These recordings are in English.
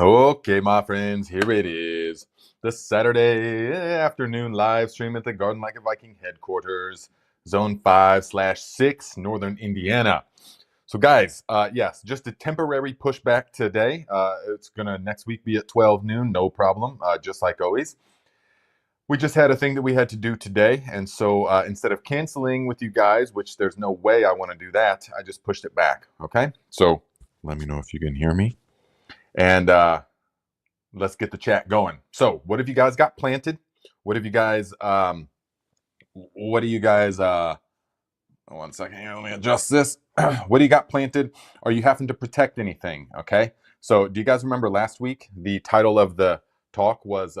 Okay, my friends, here it is. The Saturday afternoon live stream at the Garden Like a Viking headquarters, Zone 5/6, Northern Indiana. So, guys, yes, just a temporary pushback today. It's going to next week be at 12 noon, no problem, just like always. We just had a thing that we had to do today. And so instead of canceling with you guys, which there's no way I want to do that, I just pushed it back. Okay. So let me know if you can hear me. And let's get the chat going. So what have you guys got planted? What have you guys, what do you guys, 1 second here, let me adjust this. What do you got planted? Are you having to protect anything? Okay. So do you guys remember last week, the title of the talk was,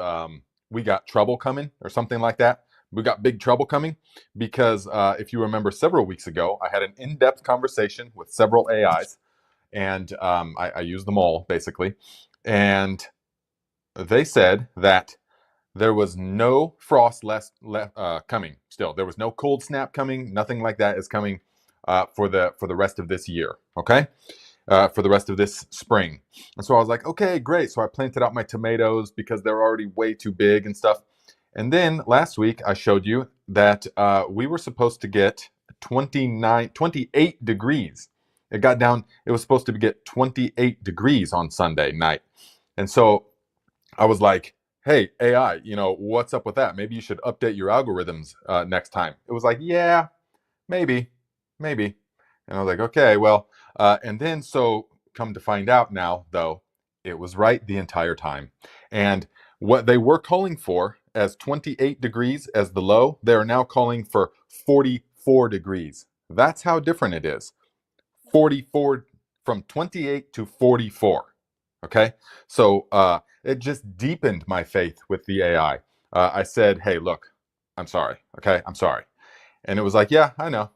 we got trouble coming or something like that. We got big trouble coming because if you remember several weeks ago, I had an in-depth conversation with several AIs and I used them all basically. And they said that there was no frost coming still. There was no cold snap coming. Nothing like that is coming for the rest of this year. Okay. For the rest of this spring. And so I was like, okay, great. So I planted out my tomatoes because they're already way too big and stuff. And then last week I showed you that we were supposed to get 28 degrees. It got down, it was supposed to get 28 degrees on Sunday night. And so I was like, hey, AI, what's up with that? Maybe you should update your algorithms next time. It was like, yeah, maybe. And I was like, okay, well, and then so come to find out now, though, it was right the entire time. And what they were calling for as 28 degrees as the low, they are now calling for 44 degrees. That's how different it is. 44 from 28 to 44. Okay. So it just deepened my faith with the AI. I said, hey, look, I'm sorry. Okay. I'm sorry. And it was like, yeah, I know.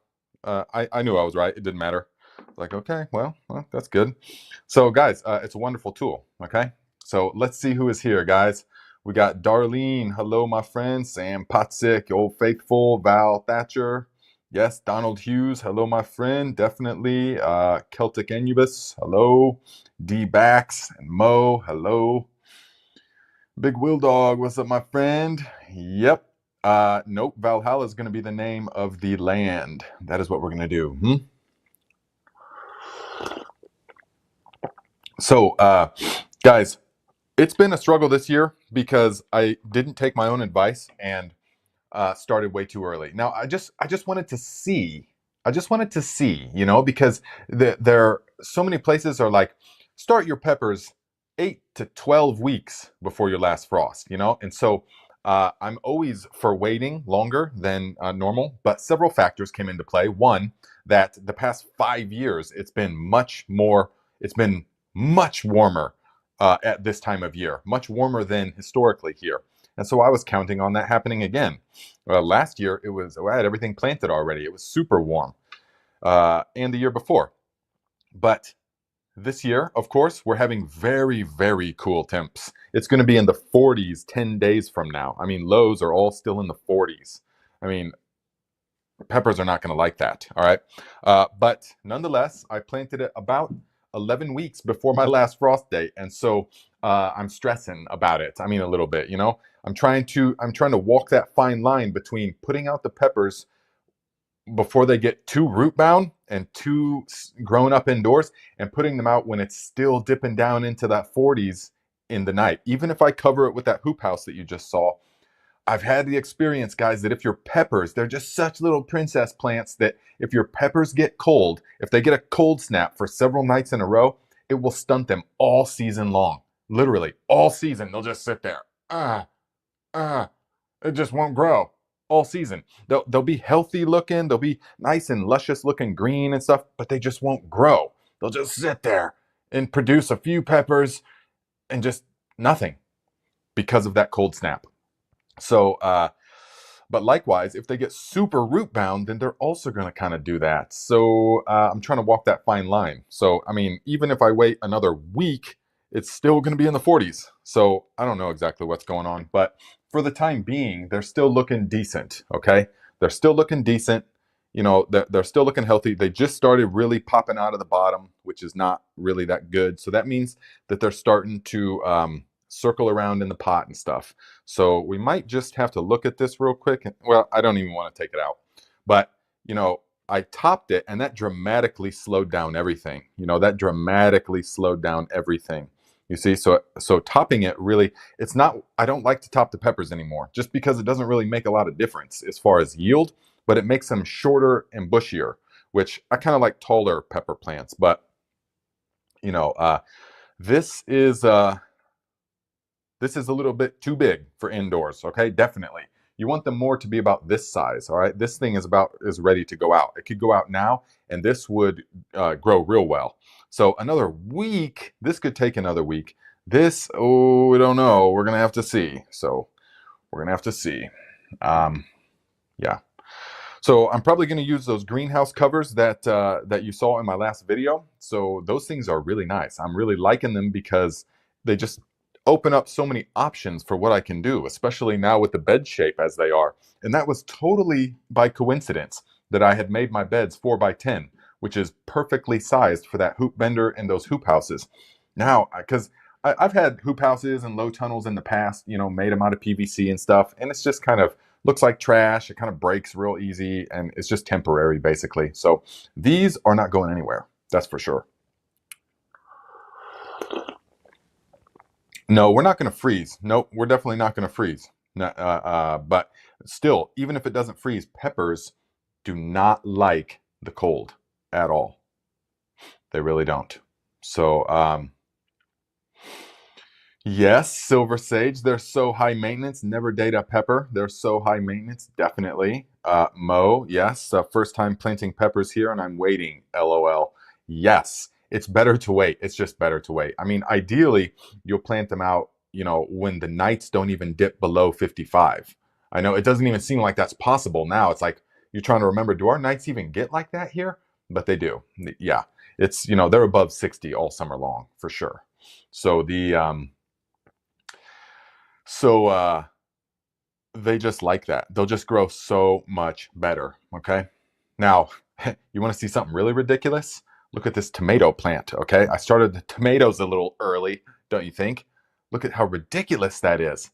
I knew I was right. It didn't matter. Like, okay, well, that's good. So, guys, it's a wonderful tool. Okay, so let's see who is here, guys. We got Darlene. Hello, my friend. Sam Potzik, Old Faithful, Val Thatcher. Yes, Donald Hughes. Hello, my friend. Definitely. Celtic Anubis. Hello. D Bax and Mo. Hello. Big Will Dog. What's up, my friend? Yep. Nope. Valhalla is going to be the name of the land. That is what we're going to do. So, guys, it's been a struggle this year because I didn't take my own advice and started way too early. Now, I just wanted to see. Because there are so many places are like, start your peppers 8 to 12 weeks before your last frost, and so I'm always for waiting longer than normal, but several factors came into play. One, that the past 5 years, it's been much warmer at this time of year, much warmer than historically here. And so I was counting on that happening again. Last year, I had everything planted already. It was super warm. And the year before. But this year, of course, we're having very, very cool temps. It's going to be in the 40s 10 days from now. I mean, lows are all still in the 40s. I mean, peppers are not going to like that. All right. But nonetheless, I planted it about 11 weeks before my last frost date. And so I'm stressing about it. I mean, a little bit, I'm trying to walk that fine line between putting out the peppers before they get too root bound and too grown up indoors, and putting them out when it's still dipping down into that 40s in the night. Even if I cover it with that hoop house that you just saw, I've had the experience, guys, that if your peppers, they're just such little princess plants that if your peppers get cold, if they get a cold snap for several nights in a row, it will stunt them all season long. Literally, all season. They'll just sit there. It just won't grow all season. They'll be healthy looking. They'll be nice and luscious looking green and stuff, but they just won't grow. They'll just sit there and produce a few peppers and just nothing because of that cold snap. So, but likewise, if they get super root bound, then they're also going to kind of do that. So I'm trying to walk that fine line. So, I mean, even if I wait another week, it's still going to be in the 40s. So I don't know exactly what's going on, but for the time being, they're still looking decent. Okay. They're still looking decent. you know, they're still looking healthy. They just started really popping out of the bottom, which is not really that good. So that means that they're starting to circle around in the pot and stuff. So we might just have to look at this real quick. Well, I don't even want to take it out. But, you know, I topped it, and that dramatically slowed down everything. You know, that dramatically slowed down everything. You see, so topping it really, it's not, I don't like to top the peppers anymore, just because it doesn't really make a lot of difference as far as yield, but it makes them shorter and bushier, which I kind of like taller pepper plants. But, you know, this is this is a little bit too big for indoors, okay? Definitely. You want them more to be about this size, all right? This thing is ready to go out. It could go out now, and this would grow real well. So another week, this could take another week. This, oh, we don't know. We're gonna have to see. So we're gonna have to see. Yeah. So I'm probably going to use those greenhouse covers that that you saw in my last video. So those things are really nice. I'm really liking them because they just open up so many options for what I can do, especially now with the bed shape as they are. And that was totally by coincidence that I had made my beds 4x10, which is perfectly sized for that hoop bender and those hoop houses. Now, because I've had hoop houses and low tunnels in the past, you know, made them out of PVC and stuff, and it's just kind of looks like trash. It kind of breaks real easy, and it's just temporary, basically. So these are not going anywhere. That's for sure. No, we're not going to freeze. Nope, we're definitely not going to freeze. But still, even if it doesn't freeze, peppers do not like the cold at all. They really don't. So, yes, silver sage. They're so high maintenance. Never date a pepper. They're so high maintenance. Definitely. Mo. Yes. First time planting peppers here, and I'm waiting. LOL. Yes. It's better to wait. It's just better to wait. I mean, ideally, you'll plant them out, you know, when the nights don't even dip below 55. I know it doesn't even seem like that's possible now. It's like you're trying to remember, do our nights even get like that here? But they do. Yeah. It's, you know, they're above 60 all summer long for sure. So so they just like that. They'll just grow so much better, okay? Now, you want to see something really ridiculous? Look at this tomato plant, okay? I started the tomatoes a little early, don't you think? Look at how ridiculous that is.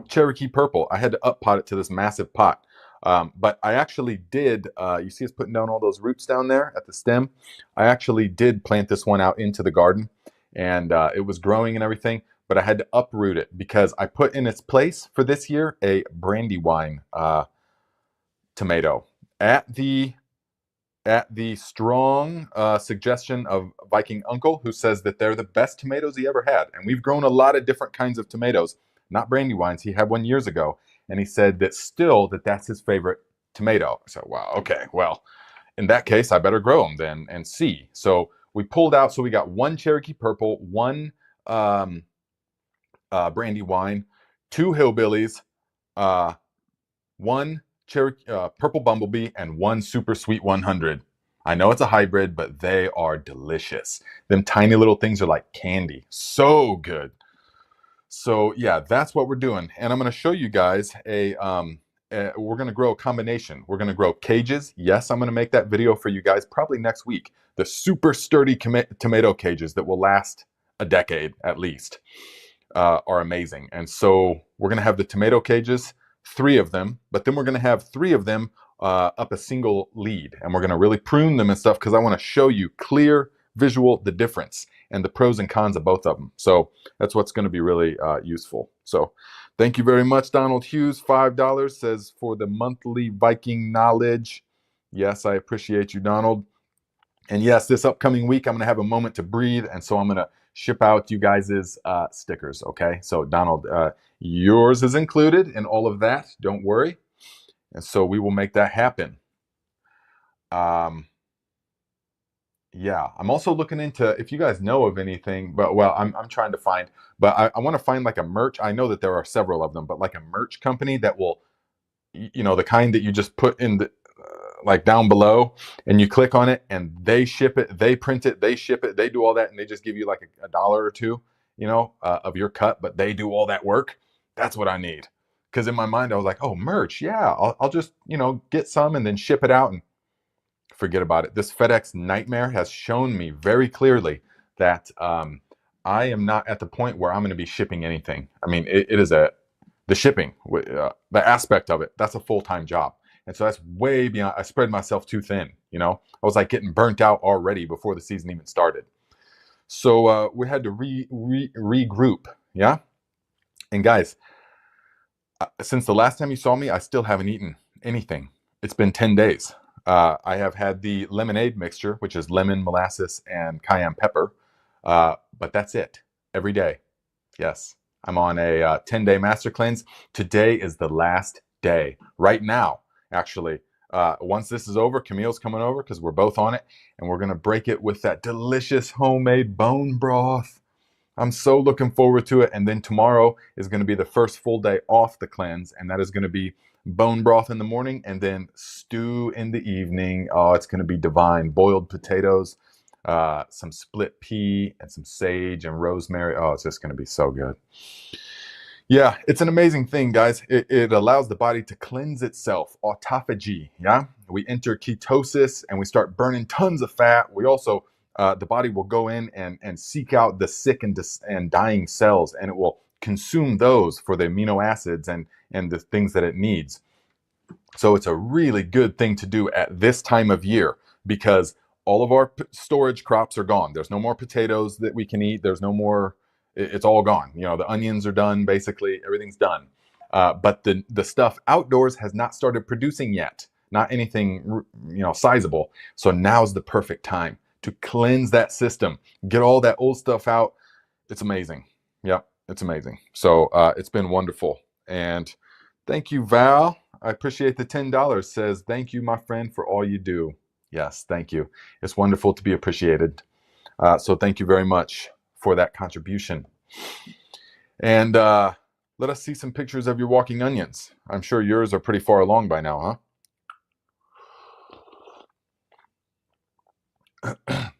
Cherokee purple. I had to up pot it to this massive pot. But I actually did, you see us putting down all those roots down there at the stem? I actually did plant this one out into the garden, and it was growing and everything, but I had to uproot it because I put in its place for this year a brandywine tomato at the strong suggestion of Viking Uncle, who says that they're the best tomatoes he ever had. And we've grown a lot of different kinds of tomatoes, not brandywines. He had one years ago, and he said that still that's his favorite tomato. I said, wow, okay, well, in that case, I better grow them then and see. So we pulled out, so we got one Cherokee purple, one brandywine, two hillbillies, one Cherokee purple bumblebee, and one super sweet 100. I know it's a hybrid, but they are delicious. Them tiny little things are like candy. So good. So yeah, that's what we're doing. And I'm going to show you guys we're going to grow a combination. We're going to grow cages. Yes, I'm going to make that video for you guys probably next week. The super sturdy tomato cages that will last a decade at least are amazing. And so we're going to have the tomato cages, 3 of them, but then we're going to have 3 of them up a single lead, and we're going to really prune them and stuff because I want to show you clear visual the difference and the pros and cons of both of them. So that's what's going to be really useful. So thank you very much. Donald Hughes, $5 says for the monthly Viking knowledge. Yes, I appreciate you, Donald. And yes, this upcoming week, I'm going to have a moment to breathe, and so I'm going to ship out you guys' stickers, okay? So Donald, yours is included in all of that. Don't worry. And so we will make that happen. Yeah, I'm also looking into if you guys know of anything, but well, I'm trying to find, but I want to find like a merch. I know that there are several of them, but like a merch company that will, you know, the kind that you just put in the like down below, and you click on it, and they ship it, they print it, they ship it, they do all that, and they just give you like a dollar or two, you know, of your cut, but they do all that work. That's what I need. Because in my mind, I was like, oh, merch, yeah, I'll just, you know, get some and then ship it out, and forget about it. This FedEx nightmare has shown me very clearly that I am not at the point where I'm going to be shipping anything. I mean, it is the shipping, the aspect of it, that's a full-time job. And so that's way beyond, I spread myself too thin, you know? I was like getting burnt out already before the season even started. So we had to regroup, yeah? And guys, since the last time you saw me, I still haven't eaten anything. It's been 10 days. I have had the lemonade mixture, which is lemon, molasses, and cayenne pepper. But that's it, every day. Yes, I'm on a 10-day master cleanse. Today is the last day. Right now, actually. Once this is over, Camille's coming over because we're both on it. And we're going to break it with that delicious homemade bone broth. I'm so looking forward to it. And then tomorrow is going to be the first full day off the cleanse. And that is going to be bone broth in the morning and then stew in the evening. Oh, it's going to be divine. Boiled potatoes, some split pea, and some sage and rosemary. Oh, it's just going to be so good. Yeah, it's an amazing thing, guys. It allows the body to cleanse itself. Autophagy, yeah? We enter ketosis and we start burning tons of fat. We also, the body will go in and seek out the sick and dying cells, and it will consume those for the amino acids and the things that it needs. So it's a really good thing to do at this time of year because all of our storage crops are gone. There's no more potatoes that we can eat. There's no more, it's all gone. You know, the onions are done, basically, everything's done. But the stuff outdoors has not started producing yet, not anything, you know, sizable. So now's the perfect time to cleanse that system, get all that old stuff out. It's amazing. Yep, it's amazing. So it's been wonderful. And thank you, Val. I appreciate the $10. Says, thank you, my friend, for all you do. Yes, thank you. It's wonderful to be appreciated. So thank you very much for that contribution. And let us see some pictures of your walking onions. I'm sure yours are pretty far along by now, huh?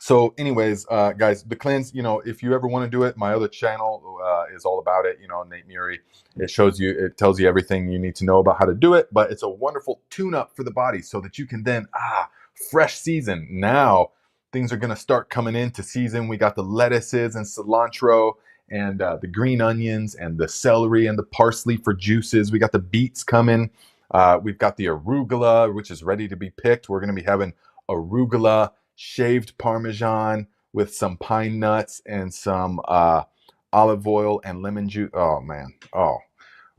So anyways, guys, the cleanse, you know, if you ever want to do it, my other channel is all about it. You know, Nate Murray, it tells you everything you need to know about how to do it, but it's a wonderful tune-up for the body so that you can then, fresh season. Now things are going to start coming into season. We got the lettuces and cilantro and the green onions and the celery and the parsley for juices. We got the beets coming. We've got the arugula, which is ready to be picked. We're going to be having arugula shaved Parmesan with some pine nuts and some olive oil and lemon juice. Oh man. Oh,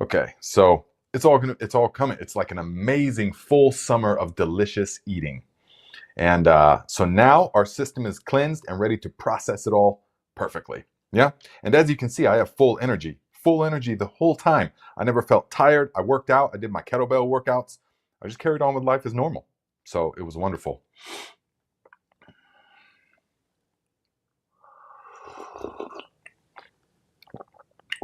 okay. So it's all coming. It's like an amazing full summer of delicious eating. And so now our system is cleansed and ready to process it all perfectly. Yeah. And as you can see, I have full energy the whole time. I never felt tired. I worked out. I did my kettlebell workouts. I just carried on with life as normal. So it was wonderful.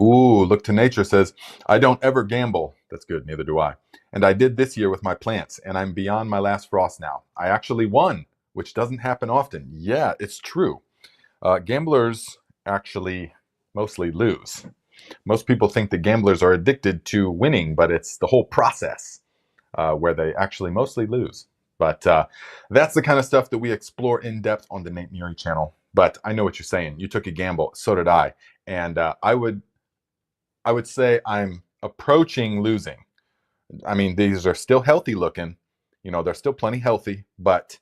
Ooh, Look to Nature says, I don't ever gamble. That's good, neither do I. And I did this year with my plants, and I'm beyond my last frost now. I actually won, which doesn't happen often. Yeah, it's true. Gamblers actually mostly lose. Most people think that gamblers are addicted to winning, but it's the whole process where they actually mostly lose. But that's the kind of stuff that we explore in depth on the Nate Murray channel. But I know what you're saying. You took a gamble. So did I. And I would say I'm approaching losing. I mean, these are still healthy looking. You know, they're still plenty healthy, but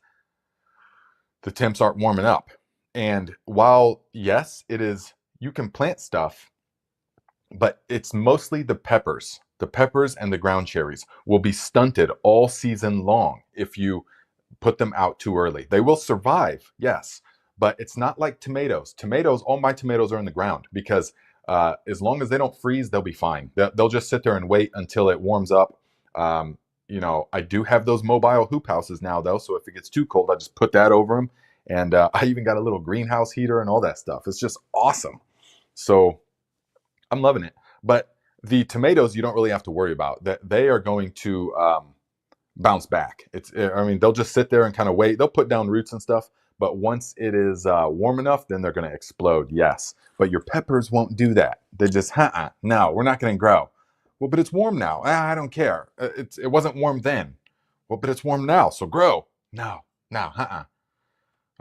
the temps aren't warming up. And while, yes, it is, you can plant stuff, but it's mostly the peppers. The peppers and the ground cherries will be stunted all season long if you put them out too early. They will survive, yes, but it's not like tomatoes. All my tomatoes are in the ground because as long as they don't freeze, they'll be fine. They'll just sit there and wait until it warms up. You know, I do have those mobile hoop houses now, though, so if it gets too cold, I just put that over them. And I even got a little greenhouse heater and all that stuff. It's just awesome. So I'm loving it. But the tomatoes, you don't really have to worry about. That they are going to bounce back. I mean, they'll just sit there and kind of wait. They'll put down roots and stuff. But once it is warm enough, then they're going to explode, yes. But your peppers won't do that. They just, no, we're not going to grow. Well, but it's warm now. I don't care. It wasn't warm then. Well, but it's warm now, so grow. No, no,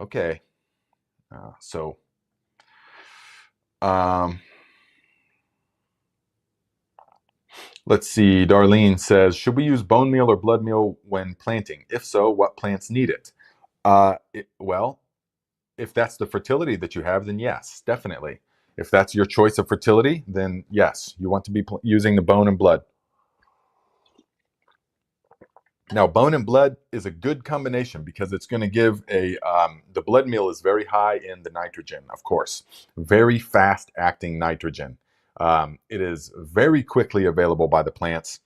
Okay. So, let's see. Darlene says, should we use bone meal or blood meal when planting? If so, what plants need it? Well, if that's the fertility that you have, then yes, definitely. If that's your choice of fertility, then yes, you want to be using the bone and blood. Now, bone and blood is a good combination because it's going to give the blood meal is very high in the nitrogen, of course, very fast acting nitrogen. It is very quickly available by the plants,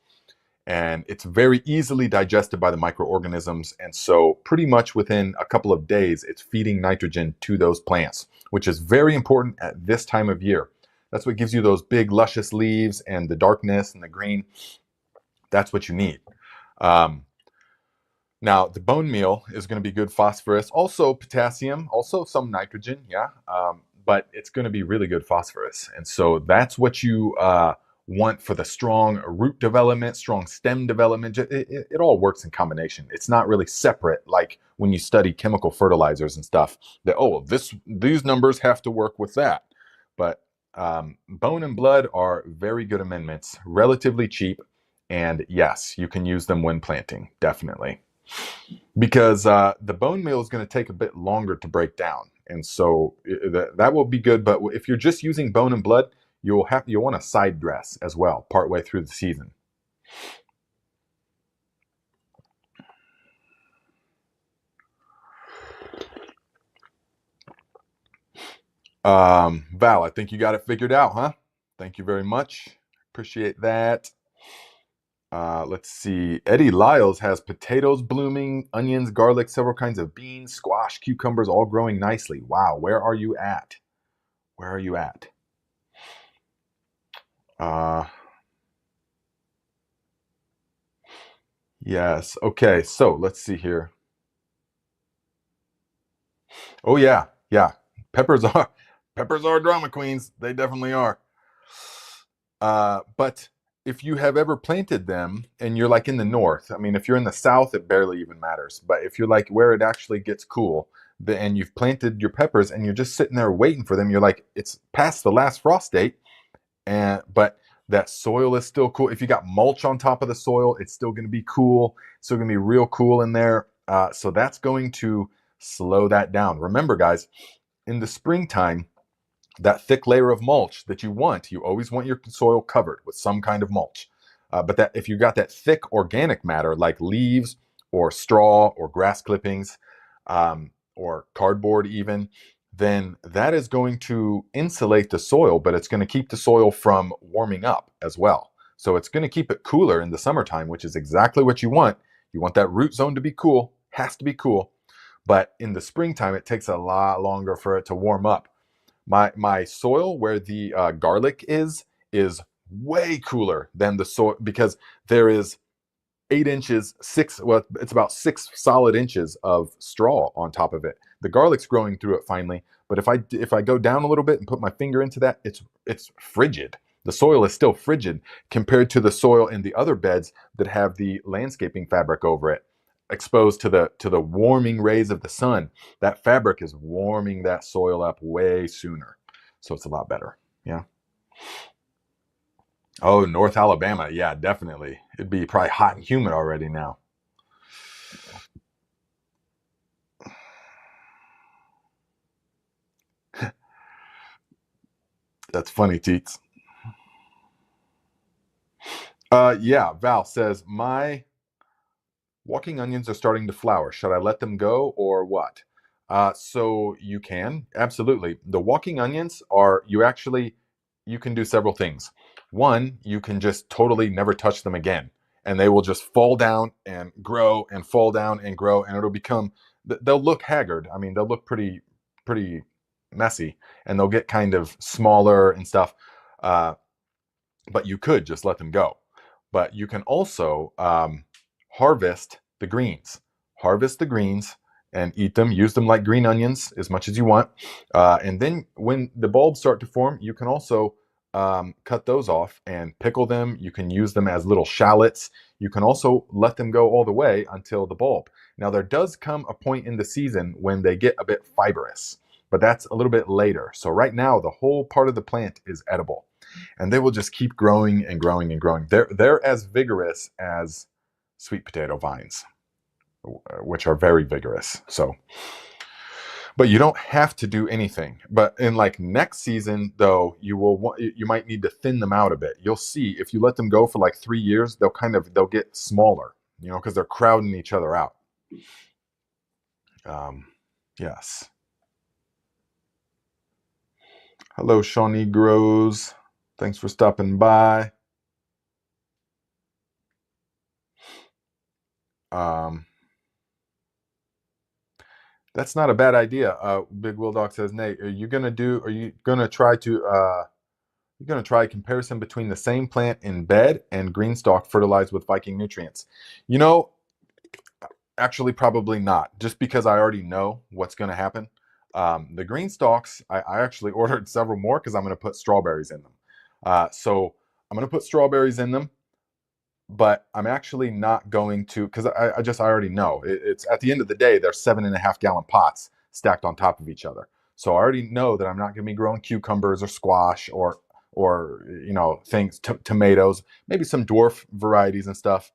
and it's very easily digested by the microorganisms. And so pretty much within a couple of days, it's feeding nitrogen to those plants, which is very important at this time of year. That's what gives you those big luscious leaves and the darkness and the green. That's what you need. Now, the bone meal is going to be good phosphorus, also potassium, also some nitrogen, yeah, but it's going to be really good phosphorus. And so that's what you want for the strong root development, strong stem development. It all works in combination. It's not really separate like when you study chemical fertilizers and stuff that, oh, these numbers have to work with that. But bone and blood are very good amendments, relatively cheap. And yes, you can use them when planting, definitely. Because the bone meal is going to take a bit longer to break down, and so that will be good. But if you're just using bone and blood, you'll want to side dress as well partway through the season. Val, I think you got it figured out, huh? Thank you very much. Appreciate that. Let's see. Eddie Lyles has potatoes blooming, onions, garlic, several kinds of beans, squash, cucumbers, all growing nicely. Wow, where are you at? Where are you at? Yes. Okay. So let's see here. Oh yeah, yeah. Peppers are drama queens. They definitely are. But if you have ever planted them and you're like in the north, I mean, if you're in the south, it barely even matters. But if you're like where it actually gets cool, and you've planted your peppers and you're just sitting there waiting for them, you're like, it's past the last frost date, but that soil is still cool. If you got mulch on top of the soil, it's still going to be cool. It's still going to be real cool in there. So that's going to slow that down. Remember, guys, in the springtime, that thick layer of mulch that you always want your soil covered with some kind of mulch. But that if you got that thick organic matter like leaves or straw or grass clippings or cardboard even, then that is going to insulate the soil, but it's going to keep the soil from warming up as well. So it's going to keep it cooler in the summertime, which is exactly what you want. You want that root zone to be cool, has to be cool. But in the springtime, it takes a lot longer for it to warm up. My soil where the garlic is way cooler than the soil because there is 8 inches, it's about 6 solid inches of straw on top of it. The garlic's growing through it finally, but if I go down a little bit and put my finger into that, it's frigid. The soil is still frigid compared to the soil in the other beds that have the landscaping fabric over it, exposed to the warming rays of the sun. That fabric is warming that soil up way sooner, so it's a lot better. Yeah. Oh, North Alabama. Yeah, definitely. It'd be probably hot and humid already now. That's funny, Teets. Yeah, Val says, my walking onions are starting to flower. Should I let them go or what? So you can, absolutely. The walking onions you can do several things. One, you can just totally never touch them again, and they will just fall down and grow and fall down and grow, and they'll look haggard. I mean, they'll look pretty messy, and they'll get kind of smaller and stuff. But you could just let them go. But you can also harvest the greens. Harvest the greens and eat them. Use them like green onions as much as you want. And then when the bulbs start to form, you can also cut those off and pickle them. You can use them as little shallots. You can also let them go all the way until the bulb. Now, there does come a point in the season when they get a bit fibrous, but that's a little bit later. So right now, the whole part of the plant is edible, and they will just keep growing and growing and growing. They're as vigorous as sweet potato vines, which are very vigorous. So, but you don't have to do anything. But in like next season, though, you might need to thin them out a bit. You'll see if you let them go for like 3 years, they'll get smaller, because they're crowding each other out. Yes. Hello, Shawnee Grows. Thanks for stopping by. That's not a bad idea. Big Will Dog says, Nate, are you gonna try a comparison between the same plant in bed and green stalk fertilized with Viking nutrients? Actually, probably not, just because I already know what's going to happen. The green stalks, I actually ordered several more because I'm going to put strawberries in them. So I'm going to put strawberries in them, but I'm actually not going to, because I already know. It's at the end of the day, they're 7.5 gallon pots stacked on top of each other. So I already know that I'm not going to be growing cucumbers or squash or things, tomatoes, maybe some dwarf varieties and stuff.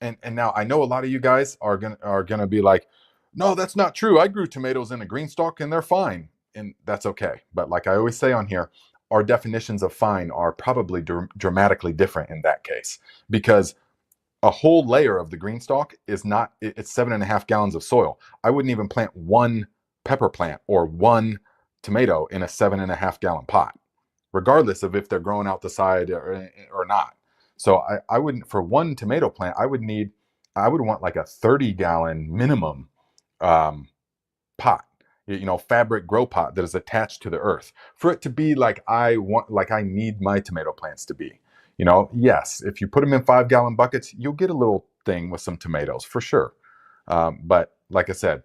And now I know a lot of you guys are gonna be like, no, that's not true. I grew tomatoes in a green stalk and they're fine, and that's okay. But like I always say on here, our definitions of fine are probably dramatically different in that case, because a whole layer of the green stalk is not. It's 7.5 gallons of soil. I wouldn't even plant one pepper plant or one tomato in a 7.5 gallon pot, regardless of if they're growing out the side or not. So I wouldn't, for one tomato plant, I would want like a 30 gallon minimum pot, fabric grow pot that is attached to the earth for it to be like I need my tomato plants to be. Yes, if you put them in 5 gallon buckets, you'll get a little thing with some tomatoes for sure. But like I said,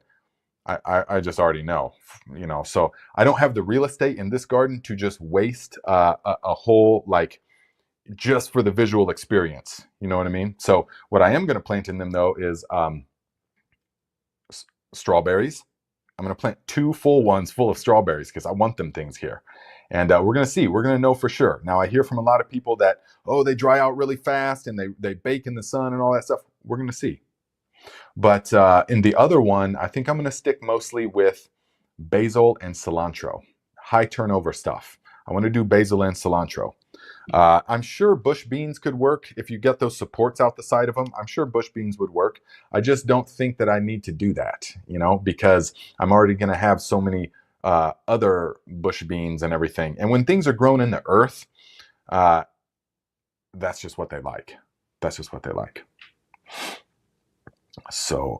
I just already know, so I don't have the real estate in this garden to just waste a whole, like, just for the visual experience. You know what I mean? So what I am going to plant in them, though, is strawberries. I'm going to plant 2 full ones full of strawberries because I want them things here. And we're going to see. We're going to know for sure. Now, I hear from a lot of people that, they dry out really fast and they bake in the sun and all that stuff. We're going to see. But in the other one, I think I'm going to stick mostly with basil and cilantro. High turnover stuff. I want to do basil and cilantro. I'm sure bush beans could work if you get those supports out the side of them. I'm sure bush beans would work. I just don't think that I need to do that, because I'm already going to have so many other bush beans and everything. And when things are grown in the earth, that's just what they like. That's just what they like. So,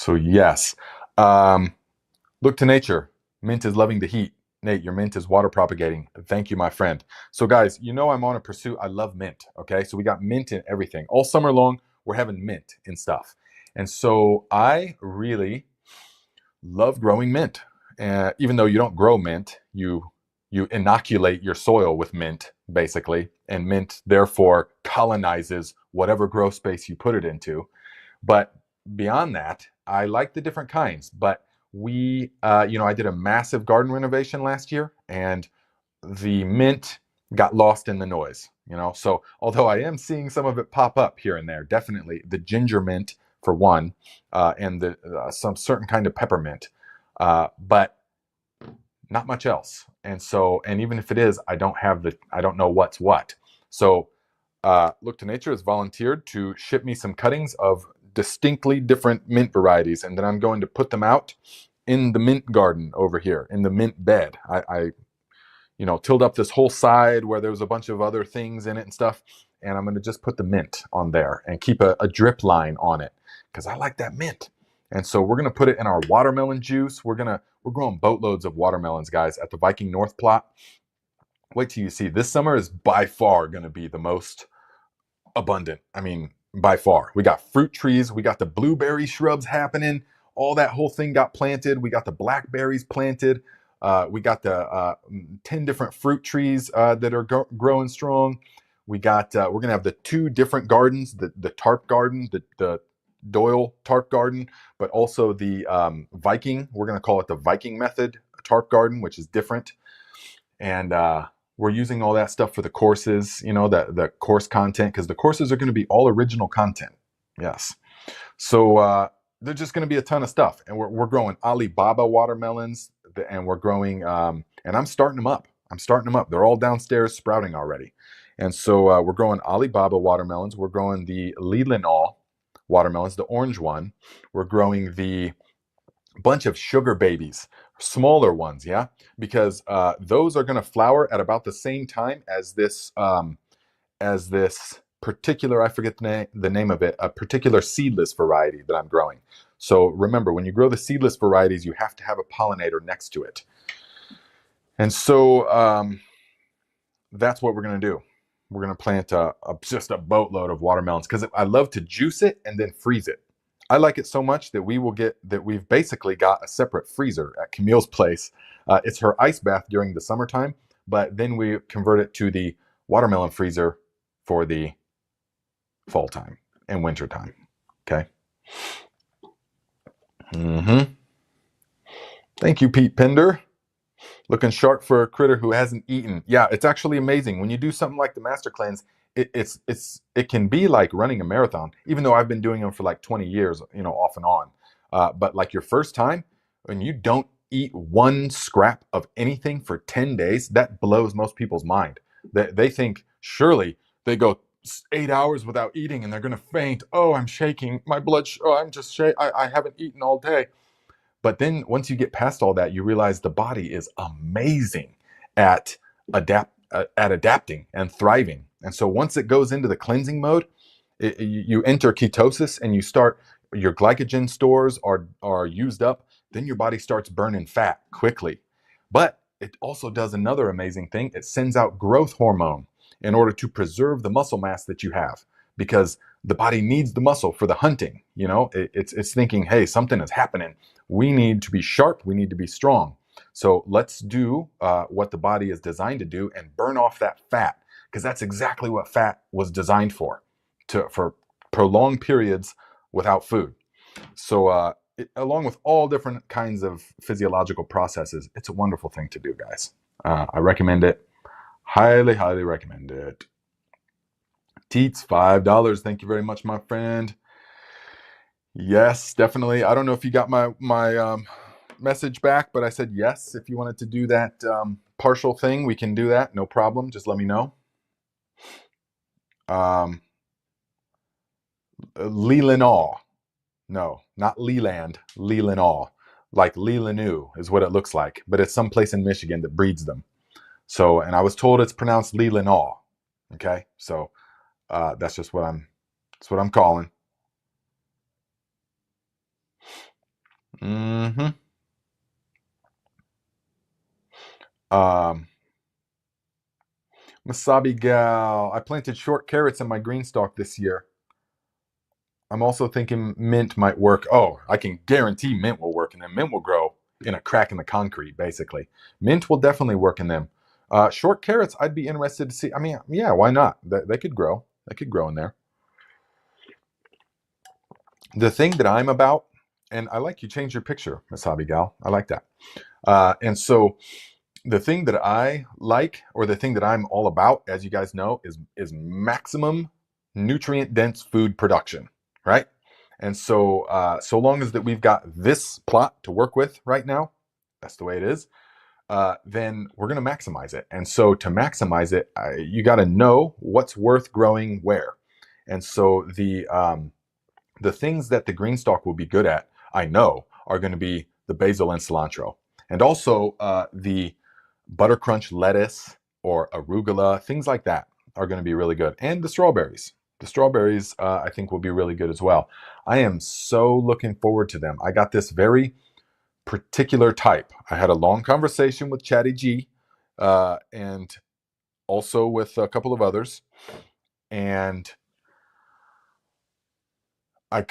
yes. Look to nature. Mint is loving the heat. Nate, your mint is water propagating. Thank you, my friend. So guys, I'm on a pursuit. I love mint, okay? So we got mint in everything. All summer long, we're having mint in stuff. And so I really love growing mint. Even though you don't grow mint, you inoculate your soil with mint, basically. And mint, therefore, colonizes whatever grow space you put it into. But beyond that, I like the different kinds. But I did a massive garden renovation last year, and the mint got lost in the noise, So although I am seeing some of it pop up here and there, definitely the ginger mint for one, and some certain kind of peppermint, but not much else. And even if it is, I don't know what's what. So Look to Nature has volunteered to ship me some cuttings of distinctly different mint varieties, and then I'm going to put them out in the mint garden over here, in the mint bed. I tilled up this whole side where there was a bunch of other things in it and stuff, and I'm going to just put the mint on there and keep a drip line on it because I like that mint. And so we're going to put it in our watermelon juice. We're growing boatloads of watermelons, guys, at the Viking North plot. Wait till you see. This summer is by far going to be the most abundant. I mean, by far. We got fruit trees. We got the blueberry shrubs happening. all that whole thing got planted. We got the blackberries planted. We got the 10 different fruit trees that are growing strong. We got, we're going to have the 2 different gardens, the tarp garden, the Doyle tarp garden, but also the Viking. We're going to call it the Viking method tarp garden, which is different. And we're using all that stuff for the courses, you know, the course content, because the courses are going to be all original content. Yes. So there's just going to be a ton of stuff. And we're growing Alibaba watermelons, and we're growing, and I'm starting them up. They're all downstairs sprouting already. And so we're growing Alibaba watermelons. We're growing the Leelanau watermelons, the orange one. We're growing the bunch of sugar babies, smaller ones, yeah, because those are going to flower at about the same time as this particular, I forget the name of it, a particular seedless variety that I'm growing. So remember, when you grow the seedless varieties, you have to have a pollinator next to it. And so that's what we're going to do. We're going to plant just a boatload of watermelons, because I love to juice it and then freeze it. I like it so much that we've basically got a separate freezer at Camille's place. It's her ice bath during the summertime, but then we convert it to the watermelon freezer for the fall time and winter time. Okay. Thank you, Pete Pender. Looking sharp for a critter who hasn't eaten. Yeah, it's actually amazing when you do something like the Master Cleanse. It can be like running a marathon, even though I've been doing them for like 20 years, you know, off and on. But like your first time, when you don't eat one scrap of anything for 10 days, that blows most people's mind. They think surely they go 8 hours without eating and they're going to faint. Oh, I'm shaking. My blood. I'm just shaking. I haven't eaten all day. But then once you get past all that, you realize the body is amazing at adapting and thriving. And so once it goes into the cleansing mode, you enter ketosis and your glycogen stores are used up. Then your body starts burning fat quickly. But it also does another amazing thing. It sends out growth hormone in order to preserve the muscle mass that you have, because the body needs the muscle for the hunting. You know, it's thinking, hey, something is happening. We need to be sharp. We need to be strong. So let's do what the body is designed to do and burn off that fat, because that's exactly what fat was designed for prolonged periods without food. So along with all different kinds of physiological processes, it's a wonderful thing to do, guys. I recommend it. Highly, highly recommend it. Teets, $5. Thank you very much, my friend. Yes, definitely. I don't know if you got my message back, but I said yes. If you wanted to do that partial thing, we can do that. No problem. Just let me know. Leelanau. No, not Leland. Leelanau. Like Leelanau is what it looks like, but it's someplace in Michigan that breeds them. So, and I was told it's pronounced Leelanau. Okay, so that's just what I'm calling. Masabi Gal, I planted short carrots in my green stalk this year. I'm also thinking mint might work. Oh, I can guarantee mint will work, and then mint will grow in a crack in the concrete, basically. Mint will definitely work in them. Short carrots, I'd be interested to see. I mean, yeah, why not? They could grow. They could grow in there. The thing that I'm about, and I like you change your picture, Masabi Gal. I like that. And so the thing that I like, or the thing that I'm all about, as you guys know, is maximum nutrient dense food production, right? And so so long as that we've got this plot to work with right now, that's the way it is, then we're going to maximize it. And so to maximize it, you got to know what's worth growing where. And so the things that the green stalk will be good at, I know, are going to be the basil and cilantro, and also the butter crunch lettuce or arugula, things like that are going to be really good. And the strawberries. The strawberries, I think, will be really good as well. I am so looking forward to them. I got this very particular type. I had a long conversation with Chatty G and also with a couple of others. And we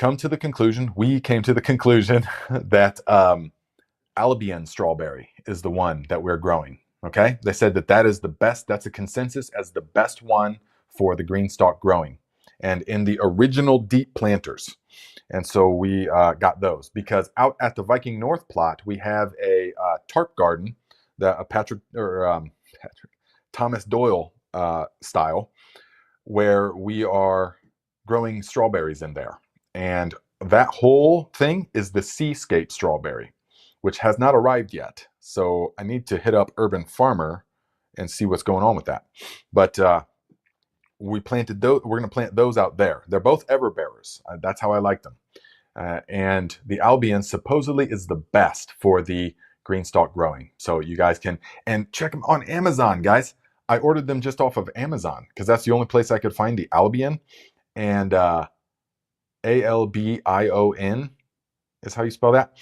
came to the conclusion that Albion strawberry is the one that we're growing. Okay. They said that that is the best, that's a consensus as the best one for the green stalk growing. And in the original deep planters. And so we got those because out at the Viking North plot, we have a tarp garden, a Patrick Thomas Doyle style, where we are growing strawberries in there. And that whole thing is the seascape strawberry, which has not arrived yet. So I need to hit up Urban Farmer and see what's going on with that. But we planted those. We're going to plant those out there. They're both everbearers. That's how I like them. And the Albion supposedly is the best for the green stalk growing. So you guys can, and check them on Amazon, guys. I ordered them just off of Amazon because that's the only place I could find the Albion. And Albion is how you spell that.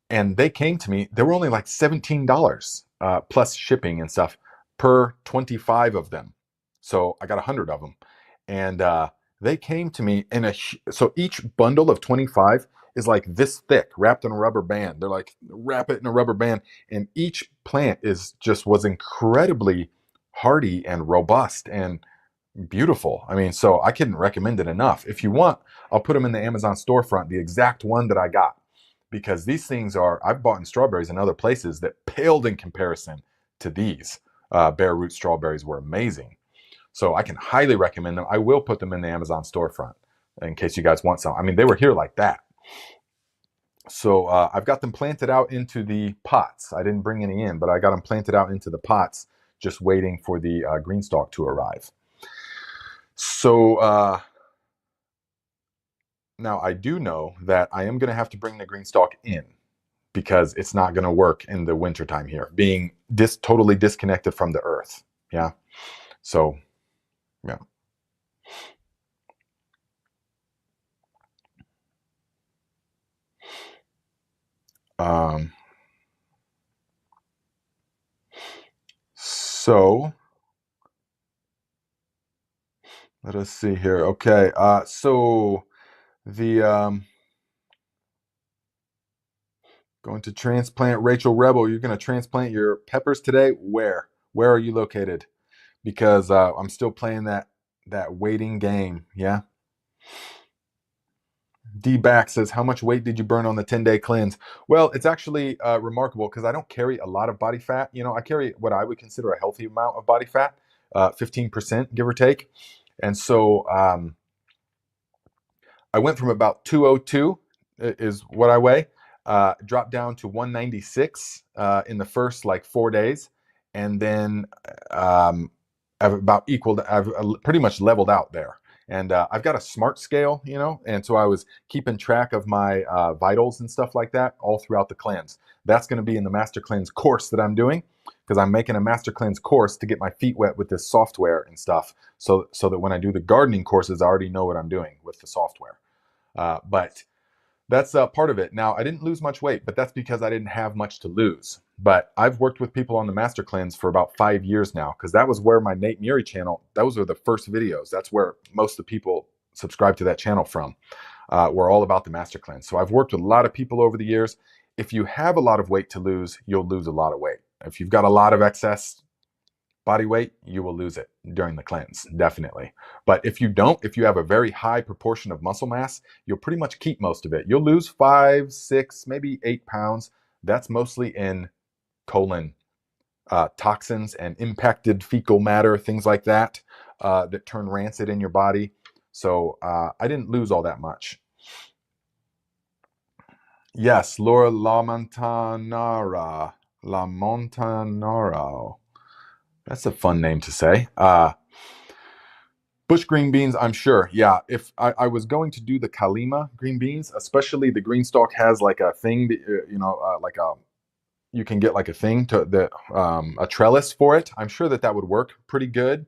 And they came to me, they were only like $17 plus shipping and stuff per 25 of them. So I got 100 of them. And they came to me in so each bundle of 25 is like this thick, wrapped in a rubber band. They're like, wrap it in a rubber band. And each plant was incredibly hardy and robust and beautiful. I mean, so I couldn't recommend it enough. If you want, I'll put them in the Amazon storefront, the exact one that I got. Because these things I've bought in strawberries in other places that paled in comparison to these. Bare root strawberries were amazing. So I can highly recommend them. I will put them in the Amazon storefront in case you guys want some. I mean, they were here like that. So I've got them planted out into the pots. I didn't bring any in, but I got them planted out into the pots, just waiting for the green stalk to arrive. So now I do know that I am going to have to bring the green stalk in because it's not going to work in the wintertime here, being totally disconnected from the earth. Yeah. So, yeah. So let us see here. Okay. So the going to transplant Rachel Rebel. You're going to transplant your peppers today. Where are you located? Because I'm still playing that waiting game. Yeah. D-Back says, how much weight did you burn on the 10-day cleanse? Well, it's actually remarkable because I don't carry a lot of body fat. You know, I carry what I would consider a healthy amount of body fat, 15%, give or take. And so I went from about 202 is what I weigh, dropped down to 196 in the first like 4 days. And then I've pretty much leveled out there. And I've got a smart scale, you know, and so I was keeping track of my vitals and stuff like that all throughout the cleanse. That's going to be in the Master Cleanse course that I'm doing because I'm making a Master Cleanse course to get my feet wet with this software and stuff so that when I do the gardening courses, I already know what I'm doing with the software. But that's part of it. Now, I didn't lose much weight, but that's because I didn't have much to lose. But I've worked with people on the Master Cleanse for about 5 years now, because that was where my Nate Muri channel, those were the first videos. That's where most of the people subscribe to that channel from. We're all about the Master Cleanse. So I've worked with a lot of people over the years. If you have a lot of weight to lose, you'll lose a lot of weight. If you've got a lot of excess body weight, you will lose it during the cleanse, definitely. But if you don't, if you have a very high proportion of muscle mass, you'll pretty much keep most of it. You'll lose 5, 6, maybe 8 pounds. That's mostly in colon toxins and impacted fecal matter, things like that, that turn rancid in your body. So I didn't lose all that much. Yes, Laura La Montanara. La Montanara. That's a fun name to say. Bush green beans, I'm sure. Yeah, if I was going to do the Kalima green beans, especially the green stalk has like a thing that, you know, like you can get like a thing a trellis for it. I'm sure that would work pretty good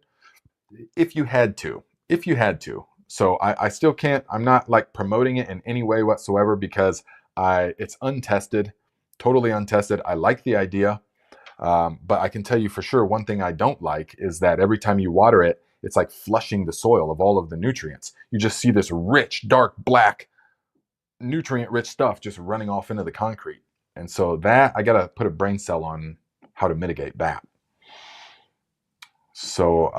if you had to. So I still can't, I'm not like promoting it in any way whatsoever because it's untested, totally untested. I like the idea. But I can tell you for sure, one thing I don't like is that every time you water it, it's like flushing the soil of all of the nutrients. You just see this rich, dark, black, nutrient-rich stuff just running off into the concrete. And so that, I got to put a brain cell on how to mitigate that. So,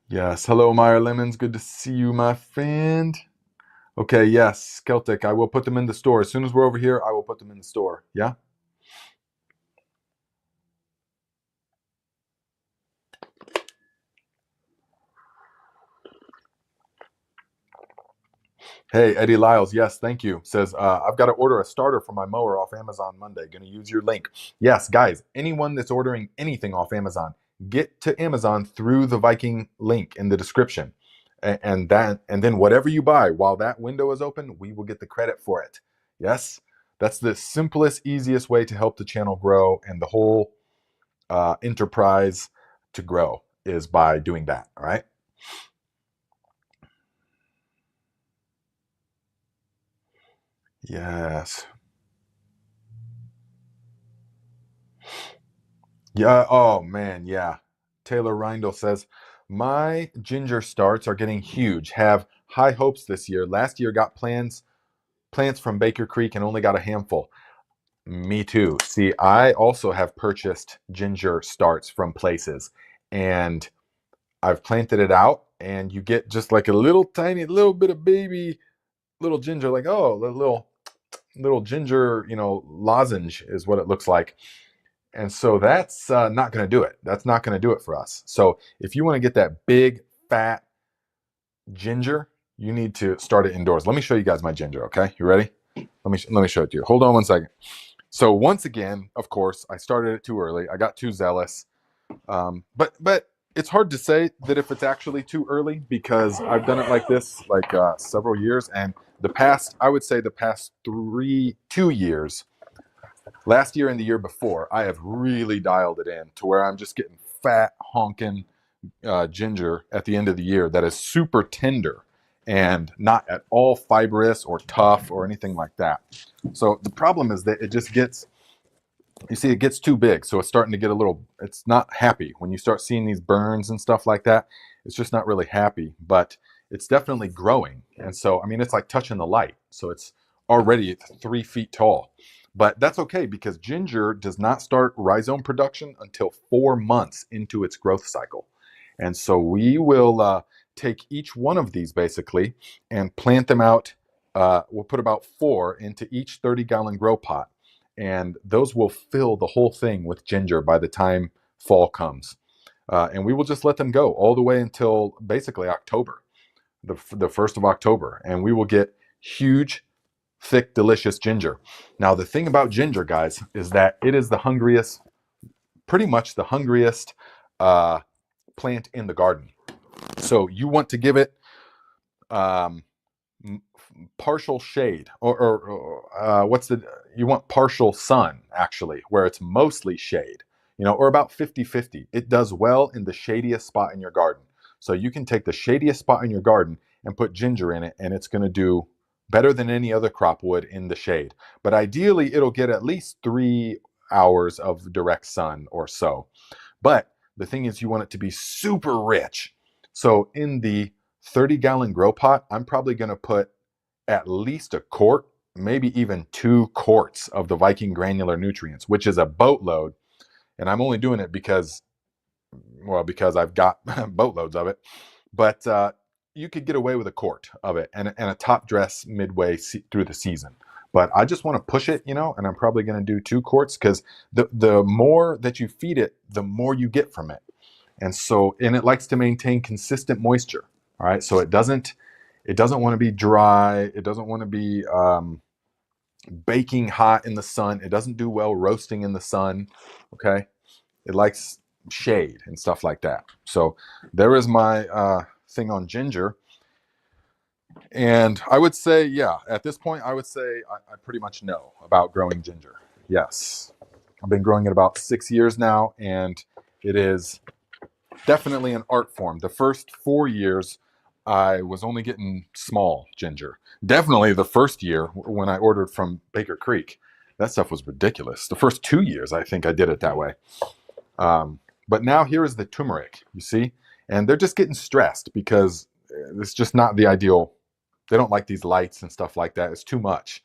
yes. Hello, Meyer Lemons. Good to see you, my friend. Okay, yes, Celtic. I will put them in the store. As soon as we're over here, I will put them in the store. Yeah? Hey, Eddie Lyles. Yes, thank you. Says, I've got to order a starter for my mower off Amazon Monday. Going to use your link. Yes, guys, anyone that's ordering anything off Amazon, get to Amazon through the Viking link in the description. And then whatever you buy while that window is open, we will get the credit for it. Yes, that's the simplest, easiest way to help the channel grow and the whole enterprise to grow is by doing that. All right. Yes. Yeah. Oh man. Yeah. Taylor Reindl says, my ginger starts are getting huge. Have high hopes this year. Last year got plants from Baker Creek and only got a handful. Me too. See, I also have purchased ginger starts from places and I've planted it out and you get just like a little tiny little bit of baby little ginger, like, oh, little ginger, lozenge is what it looks like. And so that's not going to do it. That's not going to do it for us. So if you want to get that big, fat ginger, you need to start it indoors. Let me show you guys my ginger, okay? You ready? Let me show it to you. Hold on one second. So once again, of course, I started it too early. I got too zealous. But it's hard to say that if it's actually too early because I've done it like this like several years. And I would say the past 2 years, last year and the year before, I have really dialed it in to where I'm just getting fat, honking ginger at the end of the year that is super tender and not at all fibrous or tough or anything like that. So the problem is that it just gets, you see, it gets too big. So it's starting to get it's not happy. When you start seeing these burns and stuff like that, it's just not really happy, but it's definitely growing. And so, I mean, it's like touching the light. So it's already 3 feet tall. But that's okay because ginger does not start rhizome production until 4 months into its growth cycle. And so we will take each one of these basically and plant them out. We'll put about 4 into each 30-gallon grow pot. And those will fill the whole thing with ginger by the time fall comes. And we will just let them go all the way until basically October, the 1st of October. And we will get huge, thick, delicious ginger. Now, the thing about ginger, guys, is that it is pretty much the hungriest plant in the garden. So you want to give it partial shade or you want partial sun, actually, where it's mostly shade, or about 50-50. It does well in the shadiest spot in your garden. So you can take the shadiest spot in your garden and put ginger in it, and it's going to do better than any other crop would in the shade. But ideally, it'll get at least 3 hours of direct sun or so. But the thing is, you want it to be super rich. So in the 30-gallon grow pot, I'm probably going to put at least a quart, maybe even 2 quarts of the Viking granular nutrients, which is a boatload. And I'm only doing it because I've got boatloads of it. But you could get away with a quart of it and a top dress midway through the season. But I just want to push it, and I'm probably going to do 2 quarts because the more that you feed it, the more you get from it. And it likes to maintain consistent moisture. All right. So it doesn't want to be dry. It doesn't want to be baking hot in the sun. It doesn't do well roasting in the sun. Okay. It likes shade and stuff like that. So there is my thing on ginger. And I would say, yeah, at this point, I would say I pretty much know about growing ginger. Yes. I've been growing it about 6 years now, and it is definitely an art form. The first 4 years, I was only getting small ginger. Definitely the first year when I ordered from Baker Creek, that stuff was ridiculous. The first 2 years, I think I did it that way. But now here is the turmeric, you see? And they're just getting stressed because it's just not the ideal. They don't like these lights and stuff like that. It's too much.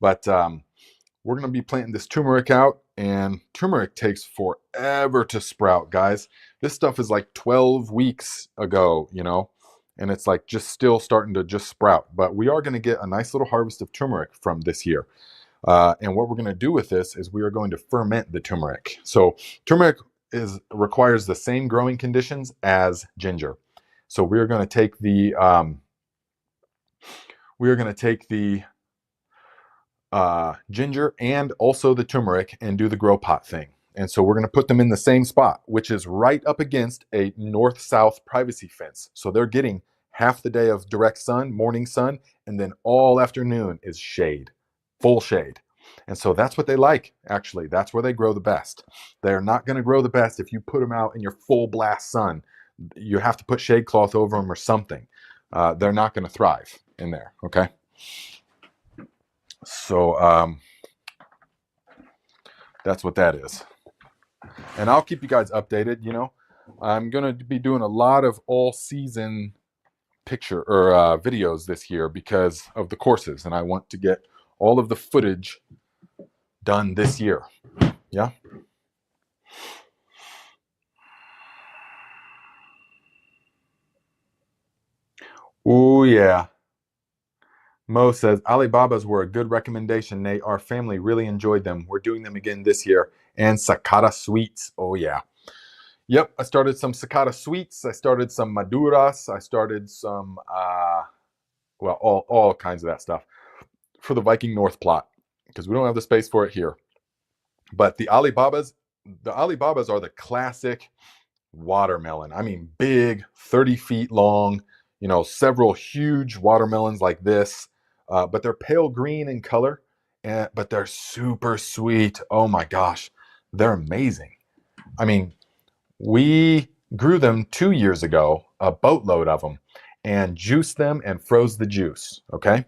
But we're going to be planting this turmeric out, and turmeric takes forever to sprout, guys. This stuff is like 12 weeks ago, you know, and it's like just still starting to just sprout. But we are going to get a nice little harvest of turmeric from this year. And what we're going to do with this is we are going to ferment the turmeric. So turmeric requires the same growing conditions as ginger. So we are going to take the ginger and also the turmeric and do the grow pot thing. And so we're going to put them in the same spot, which is right up against a north-south privacy fence. So they're getting half the day of direct sun, morning sun, and then all afternoon is shade, full shade. And so that's what they like, actually. That's where they grow the best. They're not going to grow the best if you put them out in your full blast sun. You have to put shade cloth over them or something. They're not going to thrive in there, okay? So that's what that is. And I'll keep you guys updated, you know. I'm going to be doing a lot of all-season picture or videos this year because of the courses, and I want to get all of the footage done this year. Yeah. Oh, yeah. Mo says, Alibabas were a good recommendation, Nate. Our family really enjoyed them. We're doing them again this year. And Sakata sweets. Oh, yeah. Yep, I started some Sakata sweets. I started some Maduras. I started some, well, all kinds of that stuff for the Viking North plot because we don't have the space for it here. But the Alibabas are the classic watermelon. I mean, big, 30 feet long, you know, several huge watermelons like this. But they're pale green in color, but they're super sweet. Oh my gosh, they're amazing. I mean, we grew them 2 years ago, a boatload of them, and juiced them and froze the juice, okay?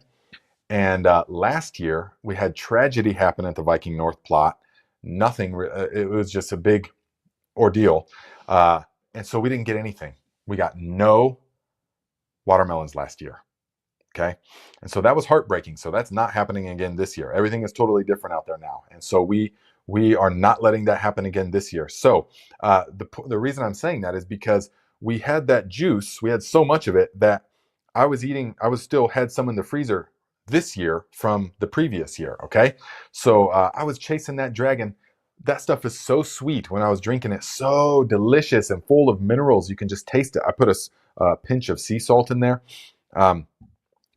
And last year, we had tragedy happen at the Viking North plot. Nothing, it was just a big ordeal. And so we didn't get anything. We got no watermelons last year. Okay. And so that was heartbreaking. So that's not happening again this year. Everything is totally different out there now. And so we are not letting that happen again this year. So the reason I'm saying that is because we had that juice, we had so much of it that I was still had some in the freezer this year from the previous year. Okay. So I was chasing that dragon. That stuff is so sweet when I was drinking it, so delicious and full of minerals. You can just taste it. I put a pinch of sea salt in there.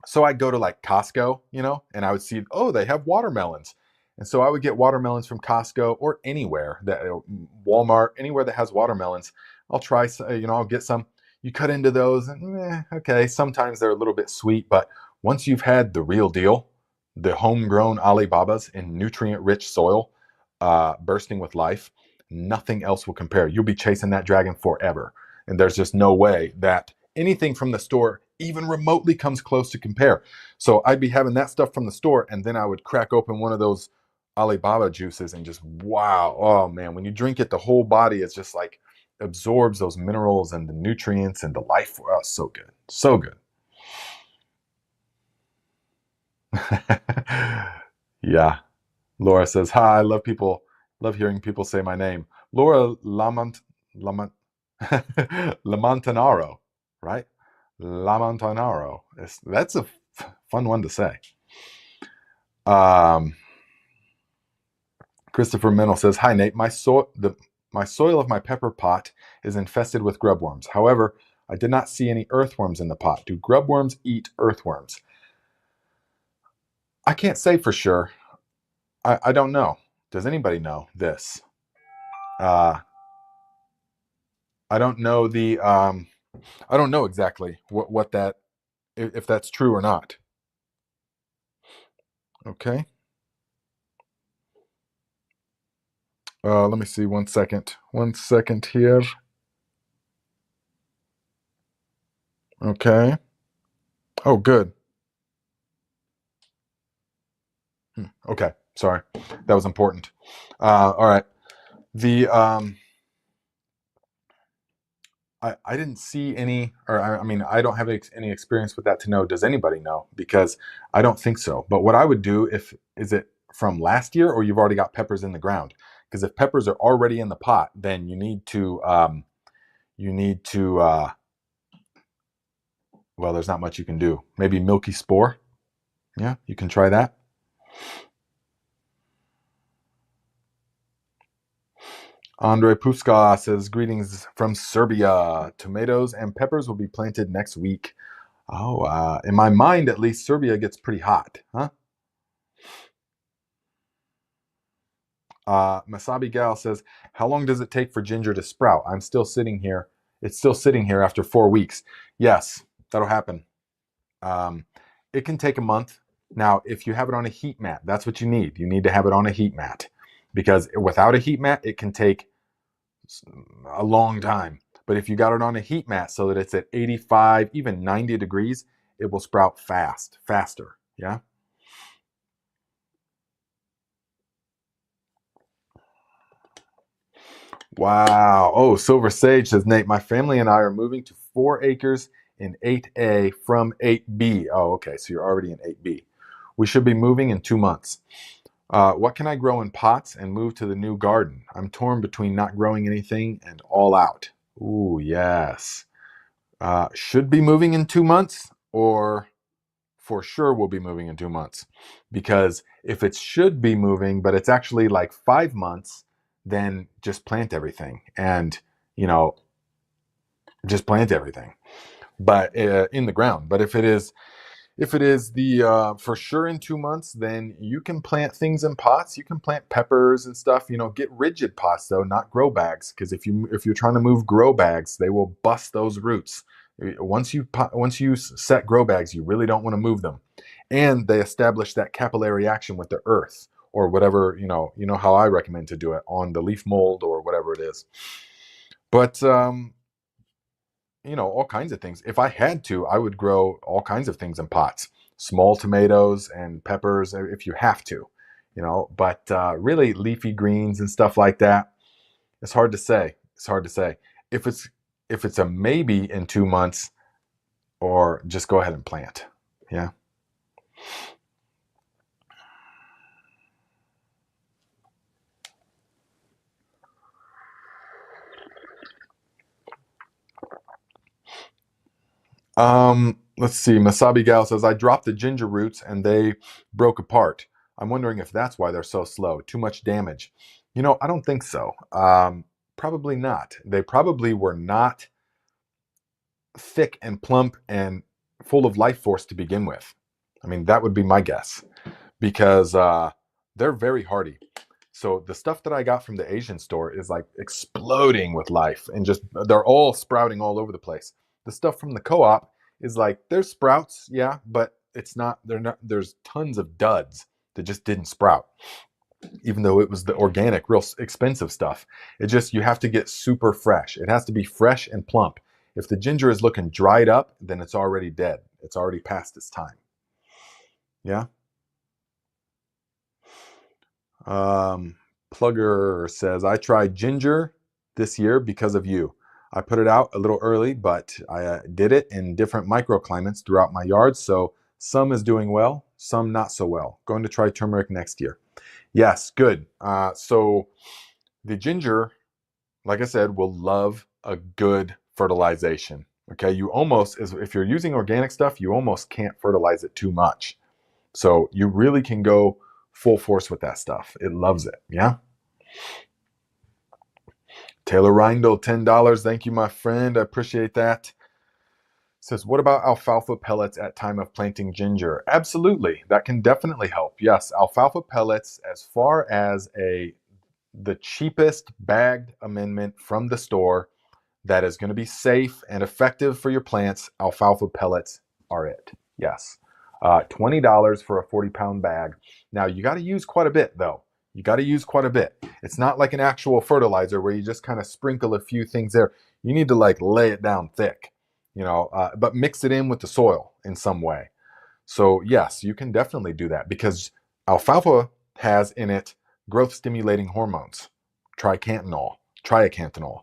So I'd go to like Costco, you know, and I would see, oh, they have watermelons. And so I would get watermelons from Costco or anywhere that Walmart, anywhere that has watermelons. I'll try, you know, I'll get some. You cut into those and okay, sometimes they're a little bit sweet, but once you've had the real deal, the homegrown Alibabas in nutrient-rich soil, bursting with life, nothing else will compare. You'll be chasing that dragon forever. And there's just no way that anything from the store even remotely comes close to compare. So I'd be having that stuff from the store, and then I would crack open one of those Alibaba juices and just wow, oh man, when you drink it, the whole body is just like absorbs those minerals and the nutrients and the life. Oh, so good, so good. Yeah. Laura says, hi, I love hearing people say my name. Laura Lamont, Lamontanaro, right? Lamontanaro. That's a fun one to say. Christopher Mennel says, hi, Nate. My soil of my pepper pot is infested with grubworms. However, I did not see any earthworms in the pot. Do grubworms eat earthworms? I can't say for sure. I don't know. Does anybody know this? I don't know I don't know exactly what that, if that's true or not. Okay. Let me see. 1 second. 1 second here. Okay. Oh, good. Okay. Sorry. That was important. All right. The I didn't see any, or I mean, I don't have any experience with that to know. Does anybody know? Because I don't think so. But what I would do, if is it from last year or you've already got peppers in the ground? Because if peppers are already in the pot, then you need to well, there's not much you can do. Maybe milky spore. Yeah, you can try that. Andre Puska says, greetings from Serbia. Tomatoes and peppers will be planted next week. Oh, in my mind, at least, Serbia gets pretty hot, huh? Masabi Gal says, how long does it take for ginger to sprout? I'm still sitting here. It's still sitting here after 4 weeks. Yes, that'll happen. Um, it can take a month. Now, if you have it on a heat mat, that's what you need. You need to have it on a heat mat because without a heat mat, it can take a long time. But if you got it on a heat mat so that it's at 85, even 90 degrees, it will sprout faster. Yeah. Wow. Oh, Silver Sage says, Nate, my family and I are moving to 4 acres in 8A from 8B. Oh, okay. So you're already in 8B. We should be moving in 2 months. What can I grow in pots and move to the new garden? I'm torn between not growing anything and all out. Ooh, yes. Should be moving in 2 months, or for sure we'll be moving in 2 months. Because if it should be moving, but it's actually like 5 months, then just plant everything and, you know, just plant everything, but in the ground. But if it is the for sure in 2 months, then you can plant things in pots. You can plant peppers and stuff. You know, get rigid pots though, not grow bags, because if you're trying to move grow bags, they will bust those roots. Once you set grow bags, you really don't want to move them, and they establish that capillary action with the earth or whatever. You know how I recommend to do it on the leaf mold or whatever it is. But all kinds of things. If I had to, I would grow all kinds of things in pots, small tomatoes and peppers if you have to, but really leafy greens and stuff like that. It's hard to say. It's hard to say. If it's a maybe in 2 months, or just go ahead and plant. Yeah. Let's see. Masabi Gal says, I dropped the ginger roots and they broke apart. I'm wondering if that's why they're so slow. Too much damage. I don't think so. Probably not. They probably were not thick and plump and full of life force to begin with. I mean, that would be my guess, because they're very hardy. So the stuff that I got from the Asian store is like exploding with life, and just they're all sprouting all over the place. The stuff from the co-op is like, there's sprouts, yeah, but they're not, there's tons of duds that just didn't sprout, even though it was the organic, real expensive stuff. You have to get super fresh. It has to be fresh and plump. If the ginger is looking dried up, then it's already dead. It's already past its time. Yeah. Plugger says, I tried ginger this year because of you. I put it out a little early, but I did it in different microclimates throughout my yard. So some is doing well, some not so well. Going to try turmeric next year. Yes, good. So the ginger, like I said, will love a good fertilization. Okay, if you're using organic stuff, you almost can't fertilize it too much. So you really can go full force with that stuff. It loves it. Yeah. Taylor Reindl, $10. Thank you, my friend. I appreciate that. Says, what about alfalfa pellets at time of planting ginger? Absolutely. That can definitely help. Yes, alfalfa pellets, as far as the cheapest bagged amendment from the store that is going to be safe and effective for your plants, alfalfa pellets are it. Yes. $20 for a 40-pound bag. Now, you got to use quite a bit, though. You got to use quite a bit. It's not like an actual fertilizer where you just kind of sprinkle a few things there. You need to lay it down thick, but mix it in with the soil in some way. So yes, you can definitely do that, because alfalfa has in it growth stimulating hormones, tricantanol. triacanthanol,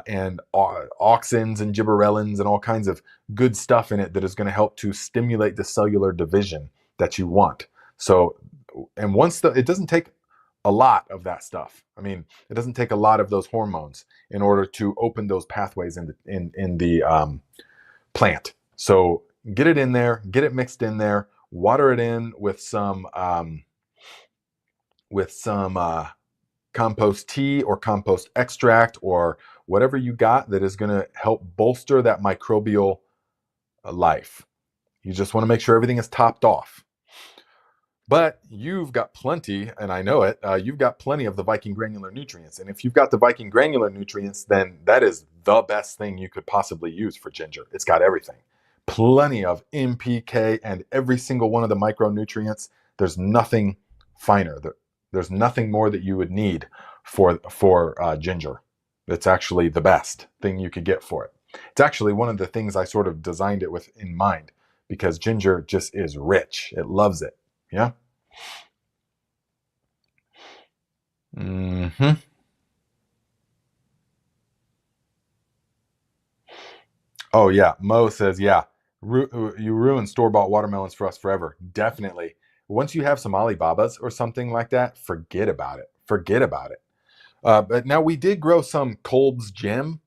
and auxins and gibberellins and all kinds of good stuff in it that is going to help to stimulate the cellular division that you want. So, and once it doesn't take a lot of that stuff. I mean, it doesn't take a lot of those hormones in order to open those pathways in the plant. So get it in there, get it mixed in there, water it in with some compost tea or compost extract or whatever you got that is going to help bolster that microbial life. You just want to make sure everything is topped off. But you've got plenty, and I know it, you've got plenty of the Viking granular nutrients. And if you've got the Viking granular nutrients, then that is the best thing you could possibly use for ginger. It's got everything. Plenty of NPK and every single one of the micronutrients. There's nothing finer. There's nothing more that you would need for ginger. It's actually the best thing you could get for it. It's actually one of the things I sort of designed it with in mind, because ginger just is rich. It loves it. Yeah. Mm-hmm. Oh yeah. Mo says, yeah, you ruin store-bought watermelons for us forever. Definitely. Once you have some Alibabas or something like that, forget about it. Forget about it. But now we did grow some Kolb's Gem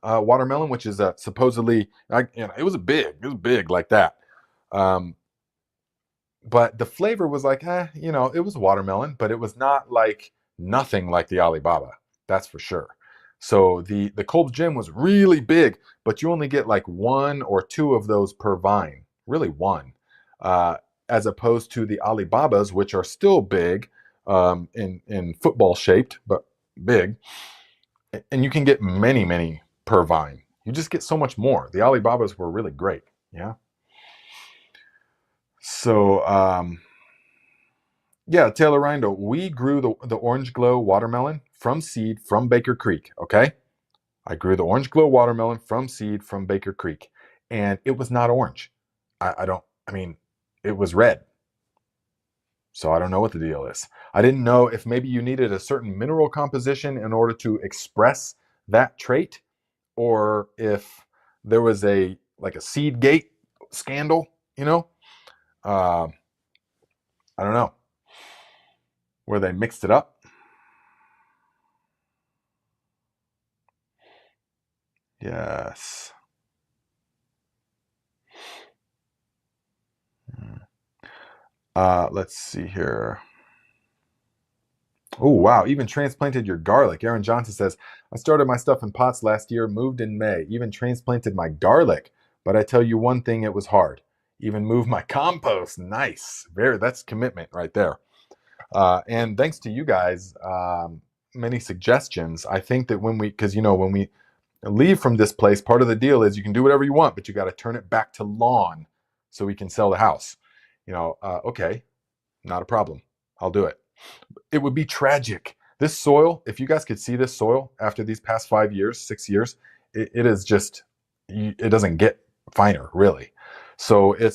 watermelon, which is supposedly, it was big like that. But the flavor was like, it was watermelon, but it was not like nothing like the Alibaba. That's for sure. So the Kolb's Gem was really big, but you only get like one or two of those per vine, really one, as opposed to the Alibabas, which are still big, in football shaped, but big, and you can get many per vine. You just get so much more. The Alibabas were really great. Yeah. So, yeah, Taylor Rindo, we grew the Orange Glow watermelon from seed from Baker Creek, okay? I grew the Orange Glow watermelon from seed from Baker Creek, and it was not orange. I mean, it was red. So I don't know what the deal is. I didn't know if maybe you needed a certain mineral composition in order to express that trait, or if there was a seed gate scandal, I don't know, where they mixed it up. Yes. Let's see here. Oh, wow. Even transplanted your garlic. Aaron Johnson says, I started my stuff in pots last year, moved in May, even transplanted my garlic. But I tell you one thing, it was hard. Even moved my compost. Nice. That's commitment right there. And thanks to you guys, many suggestions. I think that when we leave from this place, part of the deal is you can do whatever you want, but you got to turn it back to lawn so we can sell the house. Okay, not a problem. I'll do it. It would be tragic. This soil, if you guys could see this soil after these past 5 years, 6 years, it is just, it doesn't get finer, really. So it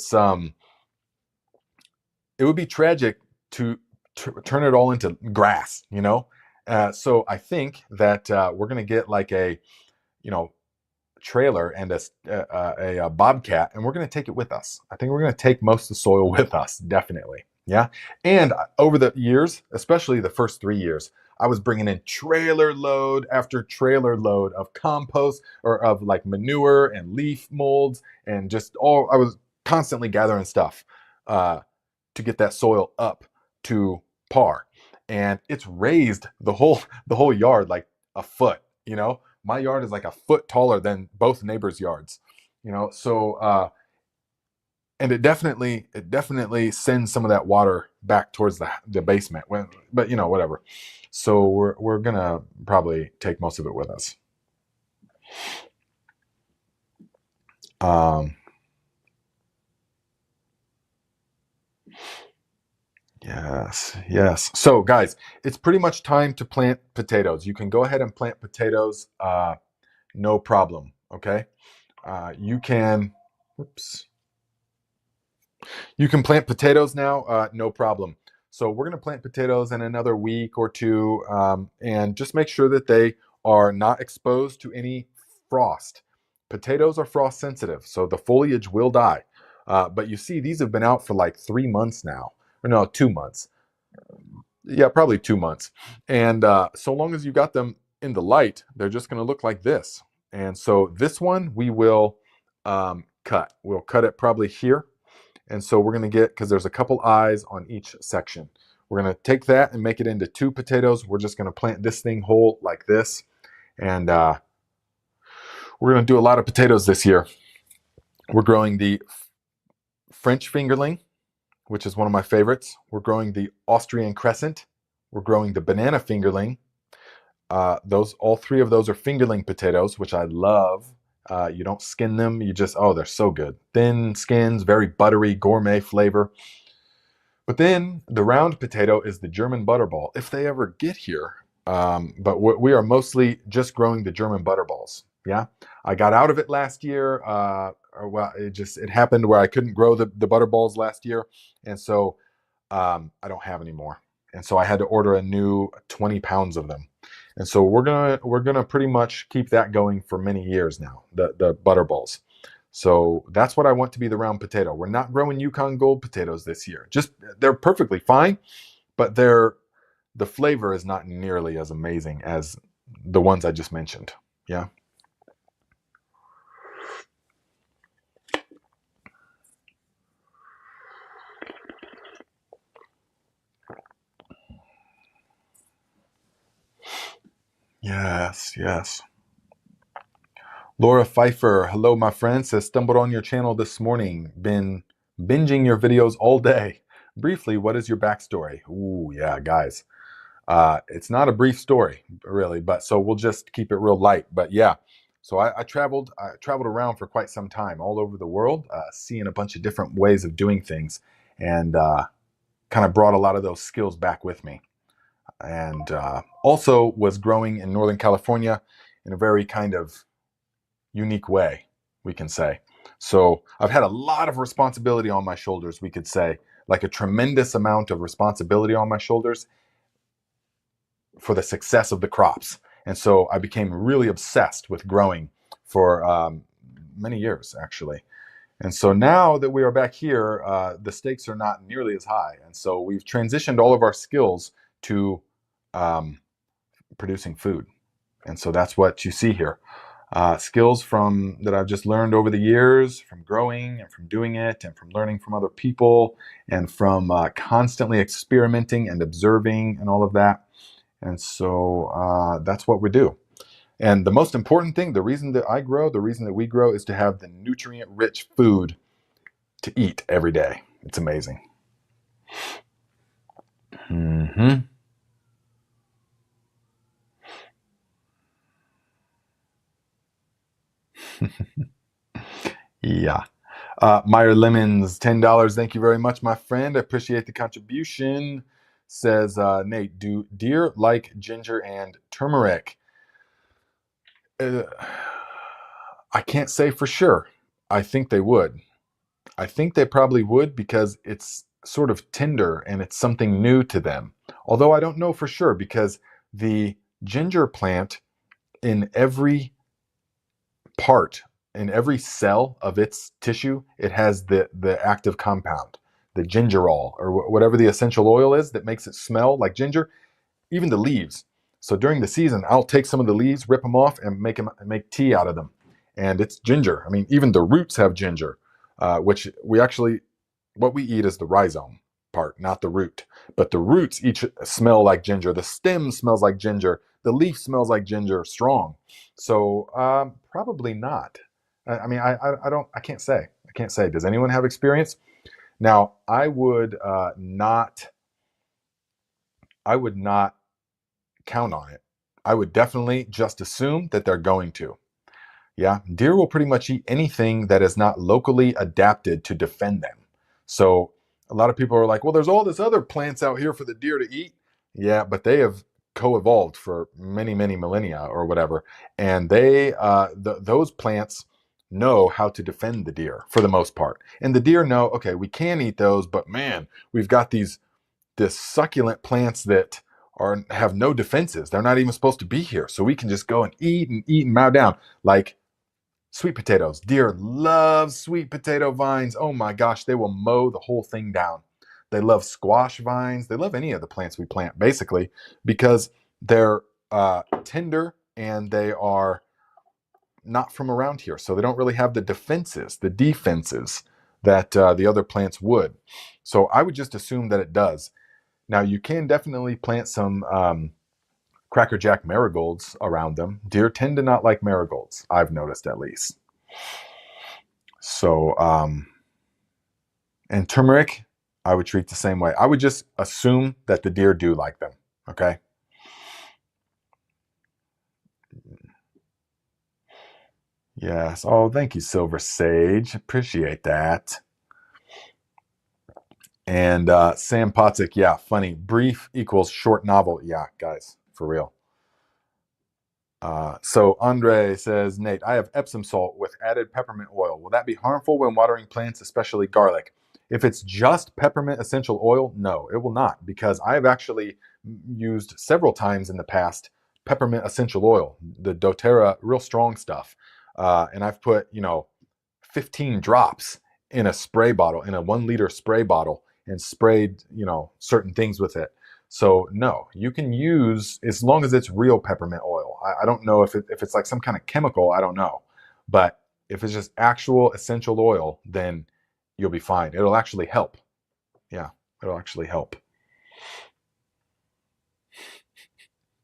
would be tragic to turn it all into grass, so I think that we're going to get like a, trailer and a bobcat, and we're going to take it with us. I think we're going to take most of the soil with us, definitely. Yeah. And over the years, especially the first 3 years, I was bringing in trailer load after trailer load of compost or of like manure and leaf molds, and I was constantly gathering stuff to get that soil up to par. And it's raised the whole yard like a foot. My yard is like a foot taller than both neighbors' yards. So and it definitely sends some of that water back towards the basement. But whatever. So we're gonna probably take most of it with us. Yes. So guys, it's pretty much time to plant potatoes. You can go ahead and plant potatoes, no problem. Okay. You can plant potatoes now, no problem. So we're going to plant potatoes in another week or two, and just make sure that they are not exposed to any frost. Potatoes are frost sensitive, so the foliage will die. But you see, these have been out for like 3 months now. Or no, 2 months. Yeah, probably 2 months. And so long as you got them in the light, they're just going to look like this. And so this one we will cut. We'll cut it probably here. And so we're going to get, because there's a couple eyes on each section. We're going to take that and make it into 2 potatoes. We're just going to plant this thing whole like this. And we're going to do a lot of potatoes this year. We're growing the French fingerling, which is one of my favorites. We're growing the Austrian crescent. We're growing the banana fingerling. All 3 of those are fingerling potatoes, which I love. You don't skin them. You just, oh, they're so good. Thin skins, very buttery, gourmet flavor. But then the round potato is the German butterball, if they ever get here. But we are mostly just growing the German butterballs. Yeah, I got out of it last year. Well, it happened where I couldn't grow the butterballs last year, and so I don't have any more. And so I had to order a new 20 pounds of them. And so we're gonna pretty much keep that going for many years now. The butterballs. So that's what I want to be the round potato. We're not growing Yukon Gold potatoes this year. Just they're perfectly fine, but the flavor is not nearly as amazing as the ones I just mentioned. Yeah. Yes, yes. Laura Pfeiffer, hello, my friend, says, stumbled on your channel this morning. Been binging your videos all day. Briefly, what is your backstory? Ooh, yeah, guys. It's not a brief story, really, but so we'll just keep it real light. But yeah, so I traveled around for quite some time all over the world, seeing a bunch of different ways of doing things, and kind of brought a lot of those skills back with me. And also was growing in Northern California in a very kind of unique way, we can say. So I've had a lot of responsibility on my shoulders, we could say, like a tremendous amount of responsibility on my shoulders for the success of the crops. And so I became really obsessed with growing for many years, actually. And so now that we are back here, the stakes are not nearly as high. And so we've transitioned all of our skills to producing food. And so that's what you see here. Skills that I've just learned over the years, from growing and from doing it and from learning from other people and from constantly experimenting and observing and all of that. And so that's what we do. And the most important thing, the reason that we grow is to have the nutrient-rich food to eat every day. It's amazing. Mm-hmm. Yeah. Meyer Lemons, $10. Thank you very much, my friend. I appreciate the contribution. Says Nate, do deer like ginger and turmeric? I can't say for sure. I think they would. I think they probably would because it's sort of tender and it's something new to them. Although I don't know for sure because the ginger plant in every part, in every cell of its tissue, it has the active compound, the gingerol, or whatever the essential oil is that makes it smell like ginger. Even the leaves. So during the season, I'll take some of the leaves, rip them off, and make tea out of them. And it's ginger. I mean, even the roots have ginger, which what we eat is the rhizome part, not the root. But the roots each smell like ginger. The stem smells like ginger. The leaf smells like ginger, strong. So probably not. I mean, I can't say. I can't say. Does anyone have experience? Now, I would not count on it. I would definitely just assume that they're going to. Yeah, deer will pretty much eat anything that is not locally adapted to defend them. So a lot of people are like, well, there's all this other plants out here for the deer to eat. Yeah, but they have co-evolved for many, many millennia or whatever. And those plants know how to defend the deer for the most part. And the deer know, okay, we can eat those, but man, we've got this succulent plants that have no defenses. They're not even supposed to be here. So we can just go and eat and mow down. Like sweet potatoes. Deer love sweet potato vines. Oh my gosh, they will mow the whole thing down. They love squash vines. They love any of the plants we plant, basically, because they're tender and they are not from around here. So they don't really have the defenses that the other plants would. So I would just assume that it does. Now, you can definitely plant some Cracker Jack marigolds around them. Deer tend to not like marigolds, I've noticed at least. So, and turmeric, I would treat the same way. I would just assume that the deer do like them, okay? Yes. Oh, thank you, Silver Sage. Appreciate that. And Sam Potzik, yeah, funny. Brief equals short novel. Yeah, guys, for real. So Andre says, Nate, I have Epsom salt with added peppermint oil. Will that be harmful when watering plants, especially garlic? If it's just peppermint essential oil, no, it will not, because I have actually used several times in the past peppermint essential oil, the doTERRA, real strong stuff. And I've put, 15 drops in a spray bottle, in a 1 liter spray bottle, and sprayed, certain things with it. So no, you can use, as long as it's real peppermint oil. I don't know if it's like some kind of chemical, I don't know. But if it's just actual essential oil, then you'll be fine. It'll actually help. Yeah, it'll actually help.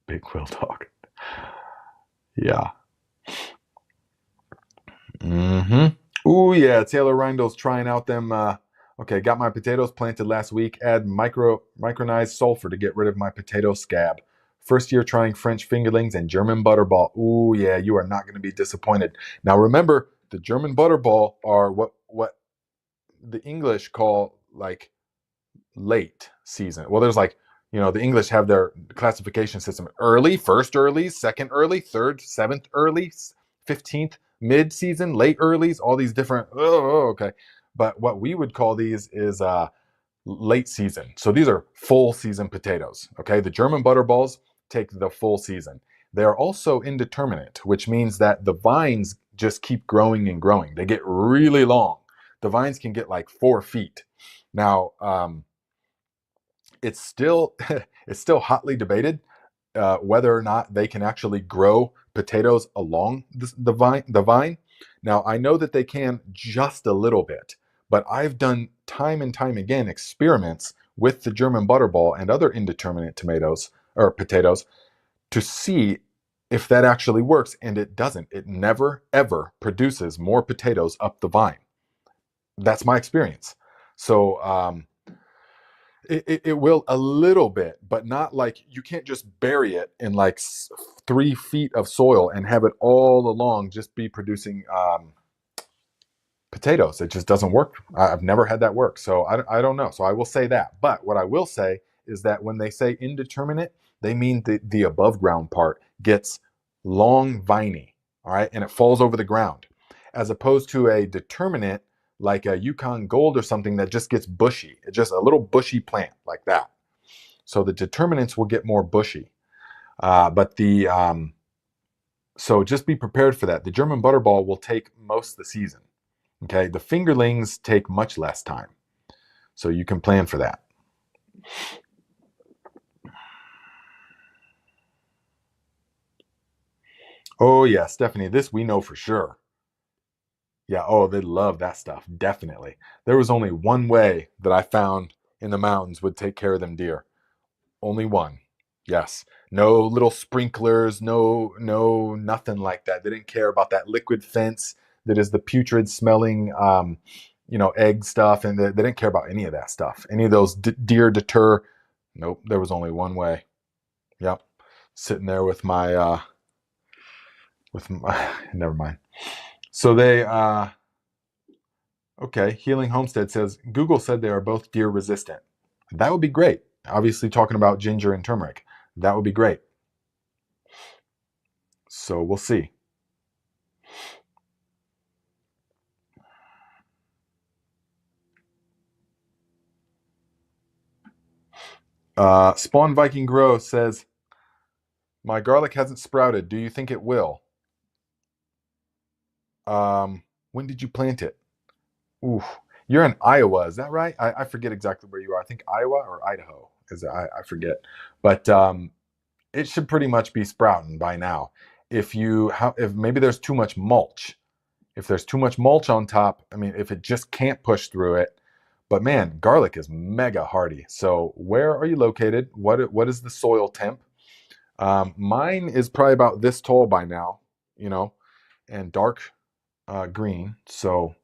Big quill dog. Yeah. Ooh, yeah, Taylor Reindel's trying out them. Okay, got my potatoes planted last week. Add micronized sulfur to get rid of my potato scab. First year trying French fingerlings and German butterball. Ooh, yeah, you are not going to be disappointed. Now remember, the German butterball are what the English call like late season. Well, there's like, the English have their classification system: early, first early, second early, third, seventh early, 15th mid season, late earlies, all these different. Oh, okay. But what we would call these is late season. So these are full season potatoes. Okay. The German butterballs take the full season. They're also indeterminate, which means that the vines just keep growing and growing. They get really long. The vines can get like 4 feet. Now, it's still it's still hotly debated whether or not they can actually grow potatoes along the vine. Now, I know that they can just a little bit, but I've done time and time again experiments with the German butterball and other indeterminate tomatoes or potatoes to see if that actually works, and it doesn't. It never ever produces more potatoes up the vine. That's my experience. So it will a little bit, but not like, you can't just bury it in like 3 feet of soil and have it all along just be producing potatoes. It just doesn't work. I've never had that work. So I don't know. So I will say that. But what I will say is that when they say indeterminate, they mean the above ground part gets long viney, all right, and it falls over the ground, as opposed to a determinate like a Yukon Gold or something that just gets bushy. It's just a little bushy plant like that. So the determinants will get more bushy. But the so just be prepared for that. The German butterball will take most of the season. Okay, the fingerlings take much less time. So you can plan for that. Oh yeah, Stephanie, this we know for sure. Yeah, oh, they love that stuff. Definitely. There was only one way that I found in the mountains would take care of them deer. Only one. Yes. No little sprinklers, no nothing like that. They didn't care about that liquid fence that is the putrid smelling egg stuff, and they didn't care about any of that stuff. Any of those deer deter. Nope, there was only one way. Yep. Sitting there with my never mind. So they okay, Healing Homestead says Google said they are both deer resistant. That would be great. Obviously talking about ginger and turmeric. That would be great. So we'll see. Spawn Viking Grow says, my garlic hasn't sprouted. Do you think it will? When did you plant it? Ooh, you're in Iowa, is that right? I forget exactly where you are. I think Iowa or Idaho. I forget. But it should pretty much be sprouting by now. If maybe there's too much mulch. If there's too much mulch on top, I mean, if it just can't push through it. But man, garlic is mega hardy. So where are you located? What is the soil temp? Mine is probably about this tall by now, and dark green. So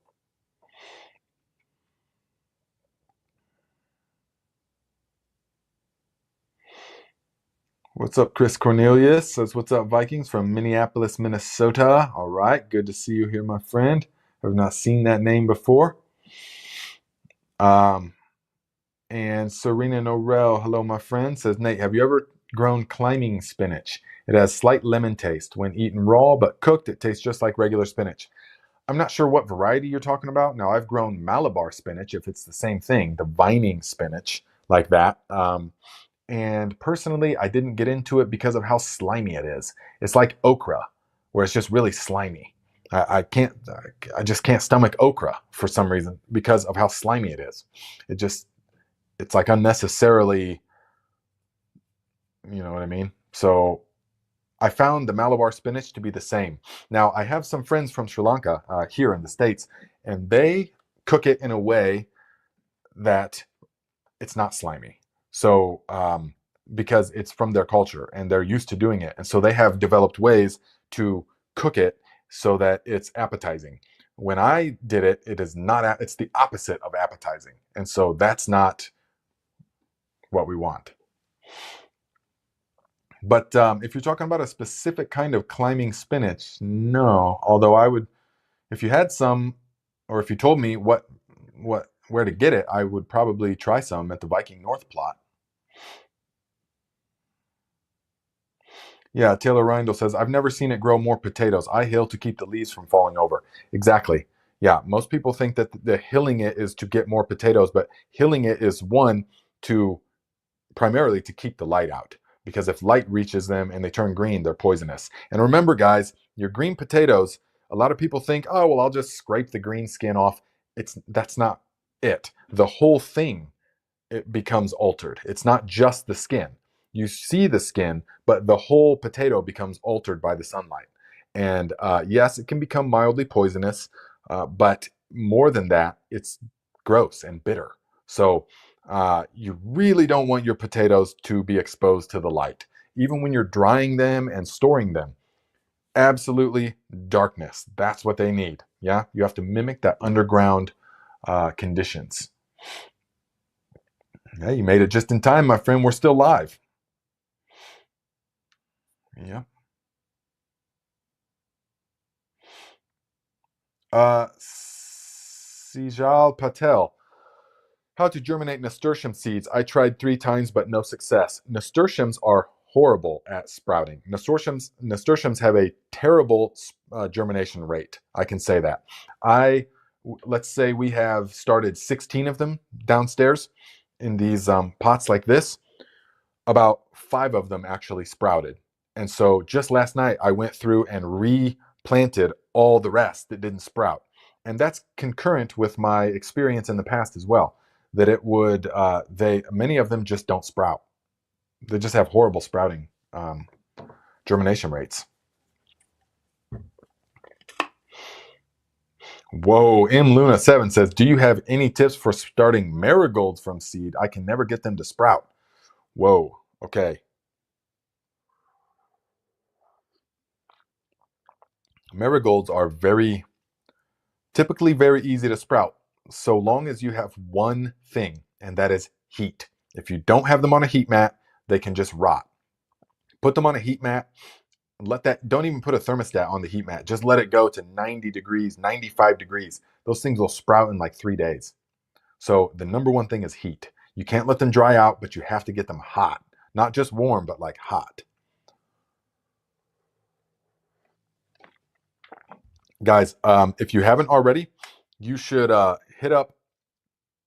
what's up, Chris Cornelius? Says, what's up, Vikings from Minneapolis, Minnesota? All right, good to see you here, my friend. I've not seen that name before. And Serena Norell, hello, my friend, says, Nate, have you ever grown climbing spinach? It has slight lemon taste. When eaten raw but cooked, it tastes just like regular spinach. I'm not sure what variety you're talking about. Now, I've grown Malabar spinach, if it's the same thing, the vining spinach, like that. And personally, I didn't get into it because of how slimy it is. It's like okra, where it's just really slimy. I just can't stomach okra for some reason because of how slimy it is. It's like unnecessarily, you know what I mean? So I found the Malabar spinach to be the same. Now, I have some friends from Sri Lanka here in the States, and they cook it in a way that it's not slimy. So, because it's from their culture and they're used to doing it. And so they have developed ways to cook it so that it's appetizing. When I did it, it is not, it's the opposite of appetizing. And so that's not what we want. But if you're talking about a specific kind of climbing spinach, no. Although I would, if you had some, or if you told me where to get it, I would probably try some at the Viking North plot. Yeah, Taylor Reindl says, I've never seen it grow more potatoes. I hill to keep the leaves from falling over. Exactly. Yeah, most people think that the hilling it is to get more potatoes, but hilling it is one to primarily to keep the light out. Because if light reaches them and they turn green, they're poisonous. And remember, guys, your green potatoes, a lot of people think, oh, well, I'll just scrape the green skin off. That's not it. The whole thing, it becomes altered. It's not just the skin. You see the skin, but the whole potato becomes altered by the sunlight. And yes, it can become mildly poisonous, but more than that, it's gross and bitter. So you really don't want your potatoes to be exposed to the light. Even when you're drying them and storing them, absolutely darkness. That's what they need. Yeah, you have to mimic that underground conditions. Yeah, you made it just in time, my friend. We're still live. Yeah. Sijal Patel. How to germinate nasturtium seeds. I tried 3 times, but no success. Nasturtiums are horrible at sprouting. Nasturtiums have a terrible germination rate. I can say that. Let's say we have started 16 of them downstairs in these pots like this. About 5 of them actually sprouted. And so just last night, I went through and replanted all the rest that didn't sprout. And that's concurrent with my experience in the past as well, that many of them just don't sprout. They just have horrible sprouting germination rates. Whoa, M Luna 7 says, do you have any tips for starting marigolds from seed? I can never get them to sprout. Whoa, okay. Marigolds are typically very easy to sprout, so long as you have one thing, and that is heat. If you don't have them on a heat mat, they can just rot. Put them on a heat mat. Don't even put a thermostat on the heat mat. Just let it go to 90 degrees, 95 degrees. Those things will sprout in like 3 days. So the number one thing is heat. You can't let them dry out, but you have to get them hot. Not just warm, but like hot. Guys, if you haven't already, you should hit up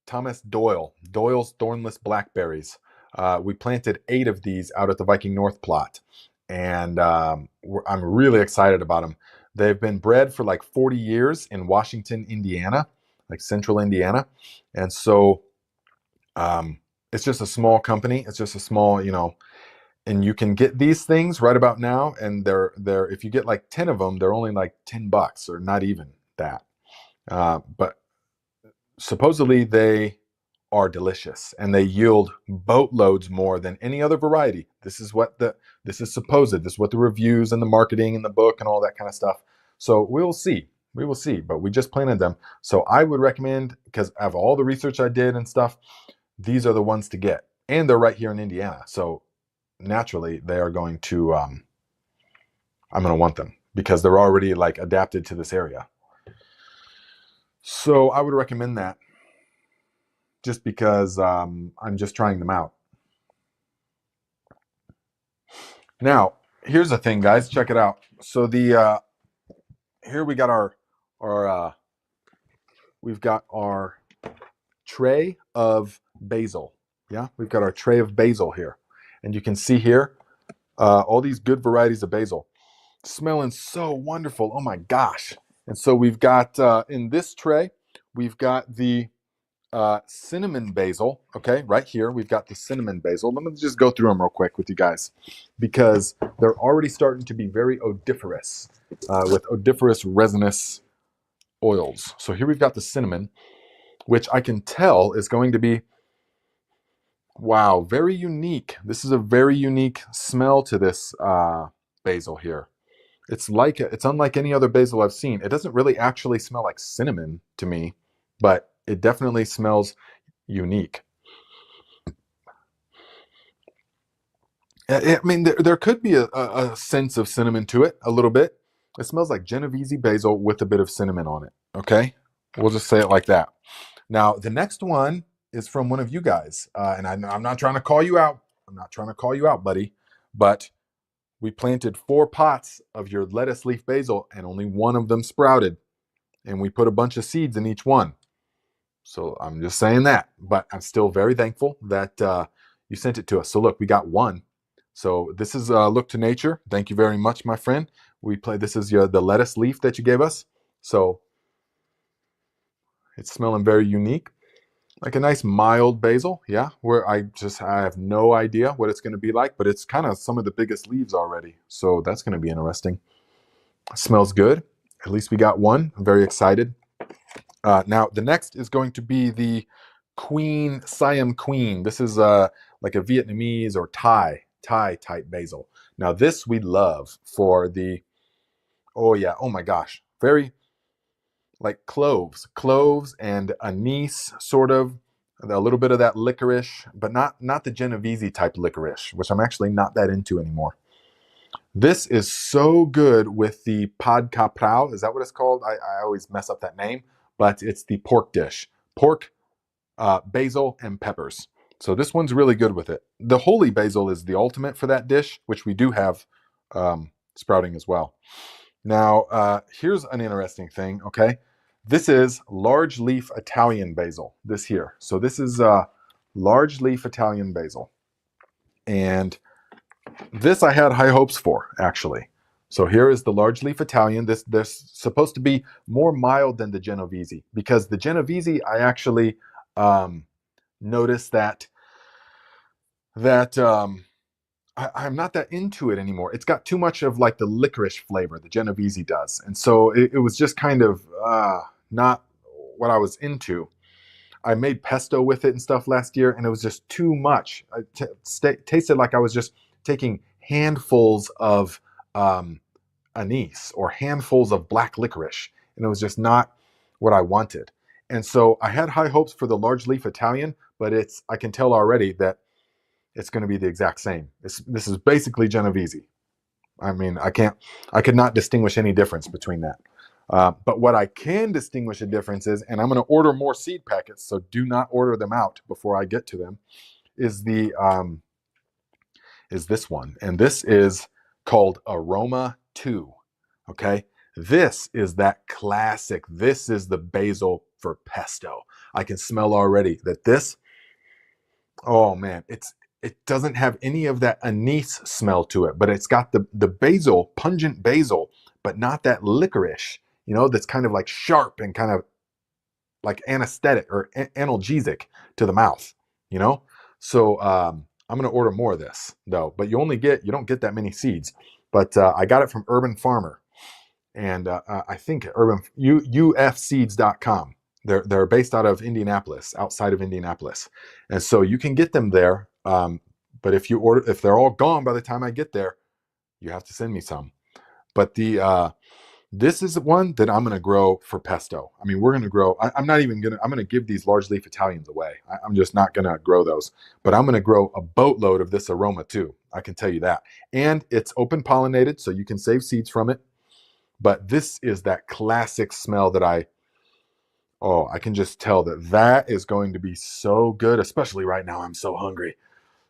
Thomas Doyle's Thornless Blackberries. We planted 8 of these out at the Viking North plot, and I'm really excited about them. They've been bred for like 40 years in Washington, Indiana, like central Indiana. And so it's just a small company. It's just a small, and you can get these things right about now. And they're if you get like 10 of them, they're only like $10 or not even that. But supposedly they are delicious and they yield boatloads more than any other variety. This is supposed. This is what the reviews and the marketing and the book and all that kind of stuff. So we'll see. We will see. But we just planted them. So I would recommend, because of all the research I did and stuff, these are the ones to get. And they're right here in Indiana. So naturally they are going to I'm going to want them because they're already like adapted to this area. So I would recommend that, just because I'm just trying them out. Now, here's the thing, guys. Check it out. So here we got we've got our tray of basil. Yeah, we've got our tray of basil here, and you can see here all these good varieties of basil, smelling so wonderful. Oh my gosh! And so we've got in this tray, we've got the cinnamon basil. Okay, right here we've got the cinnamon basil. Let me just go through them real quick with you guys, because they're already starting to be very odoriferous, with odoriferous resinous oils. So here we've got the cinnamon, which I can tell is going to be, wow, very unique. This is a very unique smell to this basil here. It's unlike any other basil I've seen. It doesn't really actually smell like cinnamon to me, but it definitely smells unique. I mean, there could be a sense of cinnamon to it, a little bit. It smells like Genovese basil with a bit of cinnamon on it. Okay, we'll just say it like that. Now, the next one is from one of you guys, and I'm not trying to call you out. I'm not trying to call you out, buddy, but we planted 4 pots of your lettuce leaf basil, and only one of them sprouted, and we put a bunch of seeds in each one. So I'm just saying that, but I'm still very thankful that you sent it to us. So look, we got one. So this is Look to Nature. Thank you very much, my friend. This is the lettuce leaf that you gave us. So it's smelling very unique, like a nice mild basil. Yeah, where I have no idea what it's going to be like, but it's kind of some of the biggest leaves already. So that's going to be interesting. It smells good. At least we got one. I'm very excited. Now, the next is going to be the Siam Queen. This is like a Vietnamese or Thai type basil. Now, this we love for the, oh yeah, oh my gosh, very like cloves and anise, sort of, a little bit of that licorice, but not the Genovese type licorice, which I'm actually not that into anymore. This is so good with the pad kaprao. Is that what it's called? I always mess up that name, but it's the pork dish. Pork, basil, and peppers. So this one's really good with it. The holy basil is the ultimate for that dish, which we do have sprouting as well. Now, here's an interesting thing, okay? This is large leaf Italian basil, this here. So this is large leaf Italian basil. And this I had high hopes for, actually. So here is the large leaf Italian. This supposed to be more mild than the Genovese, because the Genovese I actually noticed that I'm not that into it anymore. It's got too much of like the licorice flavor, the Genovese does. And so it was just kind of not what I was into. I made pesto with it and stuff last year, and it was just too much. It tasted like I was just taking handfuls of anise or handfuls of black licorice, and it was just not what I wanted. And so I had high hopes for the large leaf Italian, but I can tell already that it's going to be the exact same. This is basically Genovese. I mean, I could not distinguish any difference between that. But what I can distinguish a difference is, and I'm going to order more seed packets, so do not order them out before I get to them, is this one. And this is called Aroma 2. Okay? This is that classic. This is the basil for pesto. I can smell already that this, oh man, it doesn't have any of that anise smell to it, but it's got the basil, pungent basil, but not that licorice, that's kind of like sharp and kind of like anesthetic or analgesic to the mouth, you know? So I'm going to order more of this though, but you don't get that many seeds. But I got it from Urban Farmer, and I think ufseeds.com. They're based out of Indianapolis, outside of Indianapolis, and so you can get them there. But if they're all gone by the time I get there, you have to send me some. But this is one that I'm going to grow for pesto. I mean, we're going to grow. I'm going to give these large leaf Italians away. I'm just not going to grow those. But I'm going to grow a boatload of this aroma too. I can tell you that. And it's open pollinated, so you can save seeds from it. But this is that classic smell that I can just tell that is going to be so good, especially right now. I'm so hungry.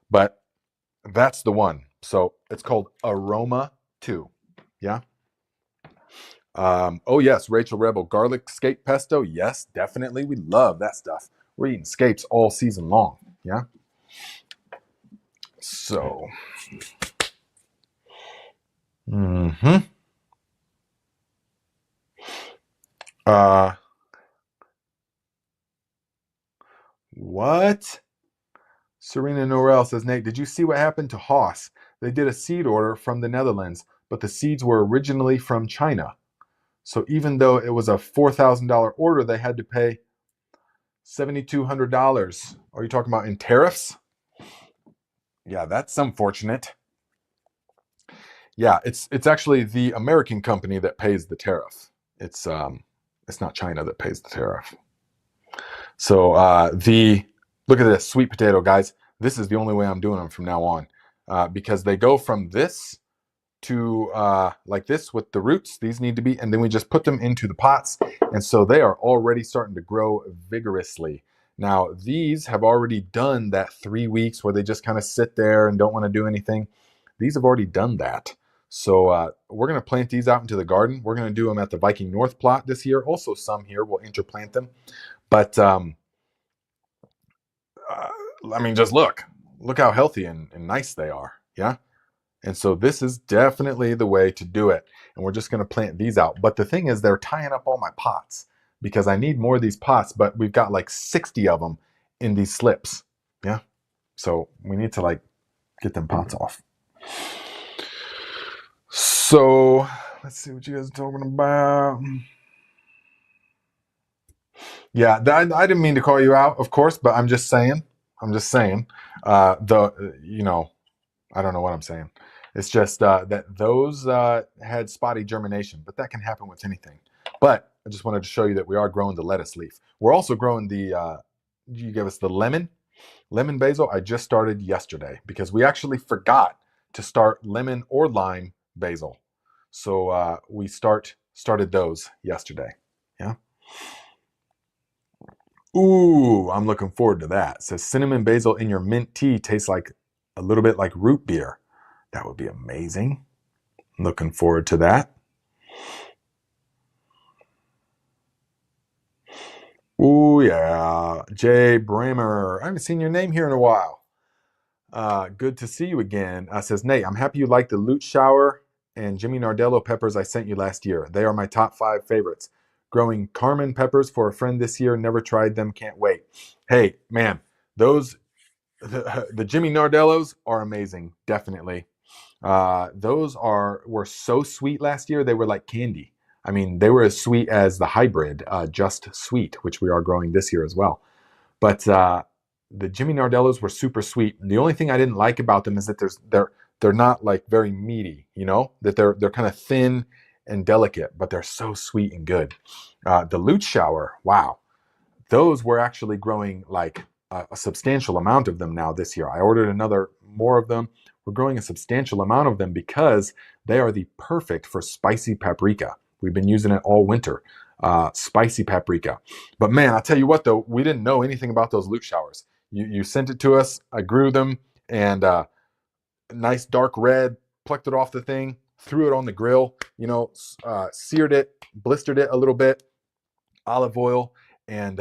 But that's the one. So it's called Aroma 2. Yeah. Oh yes, Rachel Rebel, garlic scape pesto. Yes, definitely. We love that stuff. We're eating scapes all season long. Yeah. So. What? Serena Norell says, Nate, did you see what happened to Haas? They did a seed order from the Netherlands, but the seeds were originally from China. So even though it was a $4,000 order, they had to pay $7,200. Are you talking about in tariffs? Yeah, that's unfortunate. Yeah, it's actually the American company that pays the tariff. It's not China that pays the tariff. So look at this sweet potato, guys. This is the only way I'm doing them from now on, because they go from this to like this with the roots. These need to be, and then we just put them into the pots, and so they are already starting to grow vigorously. Now these have already done that 3 weeks where they just kind of sit there and don't want to do anything. These have already done that. So we're going to plant these out into the garden. We're going to do them at the Viking North plot this year. Also some here, we'll interplant them. But I mean, just look how healthy and nice they are. Yeah. And so this is definitely the way to do it. And we're just going to plant these out. But the thing is, they're tying up all my pots because I need more of these pots, but we've got like 60 of them in these slips. Yeah. So we need to like get them pots off. So let's see what you guys are talking about. Yeah, I didn't mean to call you out, of course, but I'm just saying. I don't know what I'm saying. It's just that those had spotty germination, but that can happen with anything. But I just wanted to show you that we are growing the lettuce leaf. We're also growing you gave us the lemon basil. I just started yesterday because we actually forgot to start lemon or lime basil. So we started those yesterday. Yeah. Ooh, I'm looking forward to that. It says cinnamon basil in your mint tea tastes like a little bit like root beer. That would be amazing. Looking forward to that. Ooh, yeah. Jay Bramer. I haven't seen your name here in a while. Good to see you again. Says Nate, I'm happy you like the Lute Shower and Jimmy Nardello peppers I sent you last year. They are my top 5 favorites. Growing Carmen peppers for a friend this year. Never tried them. Can't wait. Hey, man, the Jimmy Nardellos are amazing. Definitely. Those were so sweet last year. They were like candy. I mean, they were as sweet as the hybrid, Just Sweet, which we are growing this year as well. But the Jimmy Nardellos were super sweet. And the only thing I didn't like about them is that they're not like very meaty, that they're kind of thin and delicate, but they're so sweet and good. The Lute Shower, wow. Those were actually growing like a substantial amount of them now this year. I ordered more of them. We're growing a substantial amount of them because they are the perfect for spicy paprika. We've been using it all winter. Spicy paprika. But man, I'll tell you what though, we didn't know anything about those Lute Showers. You sent it to us, I grew them, and nice dark red, plucked it off the thing, threw it on the grill, seared it, blistered it a little bit, olive oil, and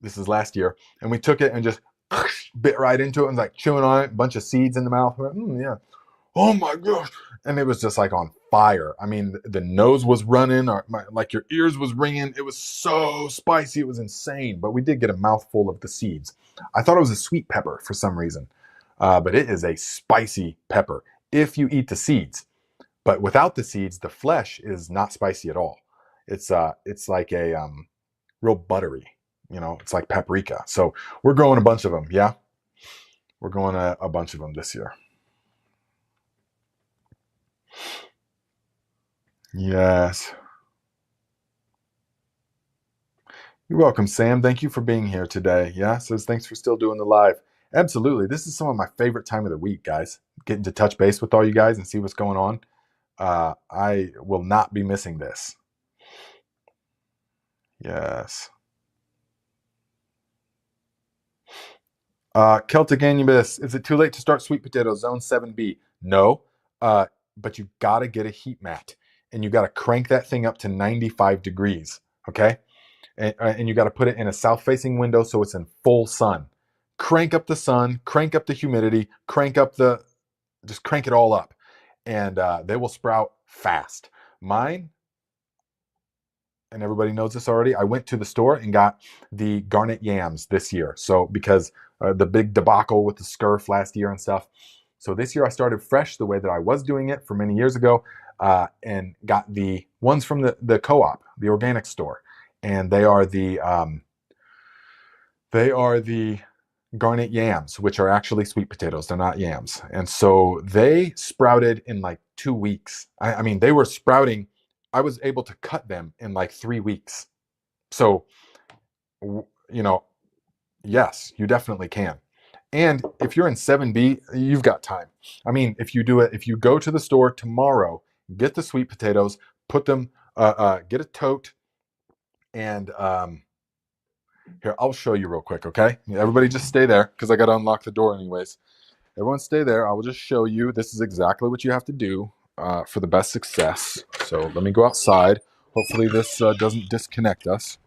this is last year, and we took it and just bit right into it and like chewing on it, a bunch of seeds in the mouth. Yeah. Oh my gosh. And it was just like on fire. I mean, the nose was running, or like your ears was ringing. It was so spicy. It was insane. But we did get a mouthful of the seeds. I thought it was a sweet pepper for some reason. But it is a spicy pepper if you eat the seeds. But without the seeds, the flesh is not spicy at all. It's like a real buttery. It's like paprika. So we're growing a bunch of them. Yeah, we're growing a bunch of them this year. Yes. You're welcome, Sam. Thank you for being here today. Yeah, says thanks for still doing the live. Absolutely. This is some of my favorite time of the week, guys. Getting to touch base with all you guys and see what's going on. I will not be missing this. Yes. Celtic Anubis, is it too late to start sweet potatoes? Zone 7B. No, but you got to get a heat mat and you got to crank that thing up to 95 degrees. Okay. And you got to put it in a south-facing window so it's in full sun. Crank up the sun, crank up the humidity, just crank it all up, and they will sprout fast. Mine, and everybody knows this already, I went to the store and got the garnet yams this year. So because the big debacle with the scurf last year and stuff. So this year I started fresh the way that I was doing it for many years ago, and got the ones from the co-op, the organic store. And they are the garnet yams, which are actually sweet potatoes. They're not yams. And so they sprouted in like 2 weeks. I mean, they were sprouting. I was able to cut them in like 3 weeks. So, yes, you definitely can. And if you're in 7B, you've got time. I mean, if you go to the store tomorrow, get the sweet potatoes, put them, get a tote, and here, I'll show you real quick, okay? Everybody just stay there because I got to unlock the door anyways. Everyone stay there. I will just show you. This is exactly what you have to do for the best success. So let me go outside. Hopefully this doesn't disconnect us.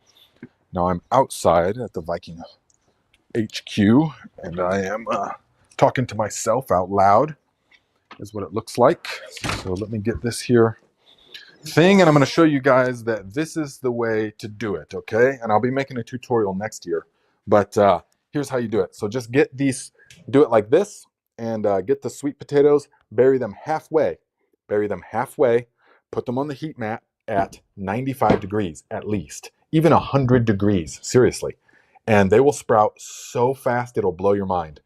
Now I'm outside at the Viking HQ, and I am talking to myself out loud, is what it looks like. So let me get this here thing, and I'm going to show you guys that this is the way to do it, okay? And I'll be making a tutorial next year, but here's how you do it. So just do it like this, and get the sweet potatoes, bury them halfway, put them on the heat mat at 95 degrees at least, even 100 degrees, seriously. And they will sprout so fast it'll blow your mind.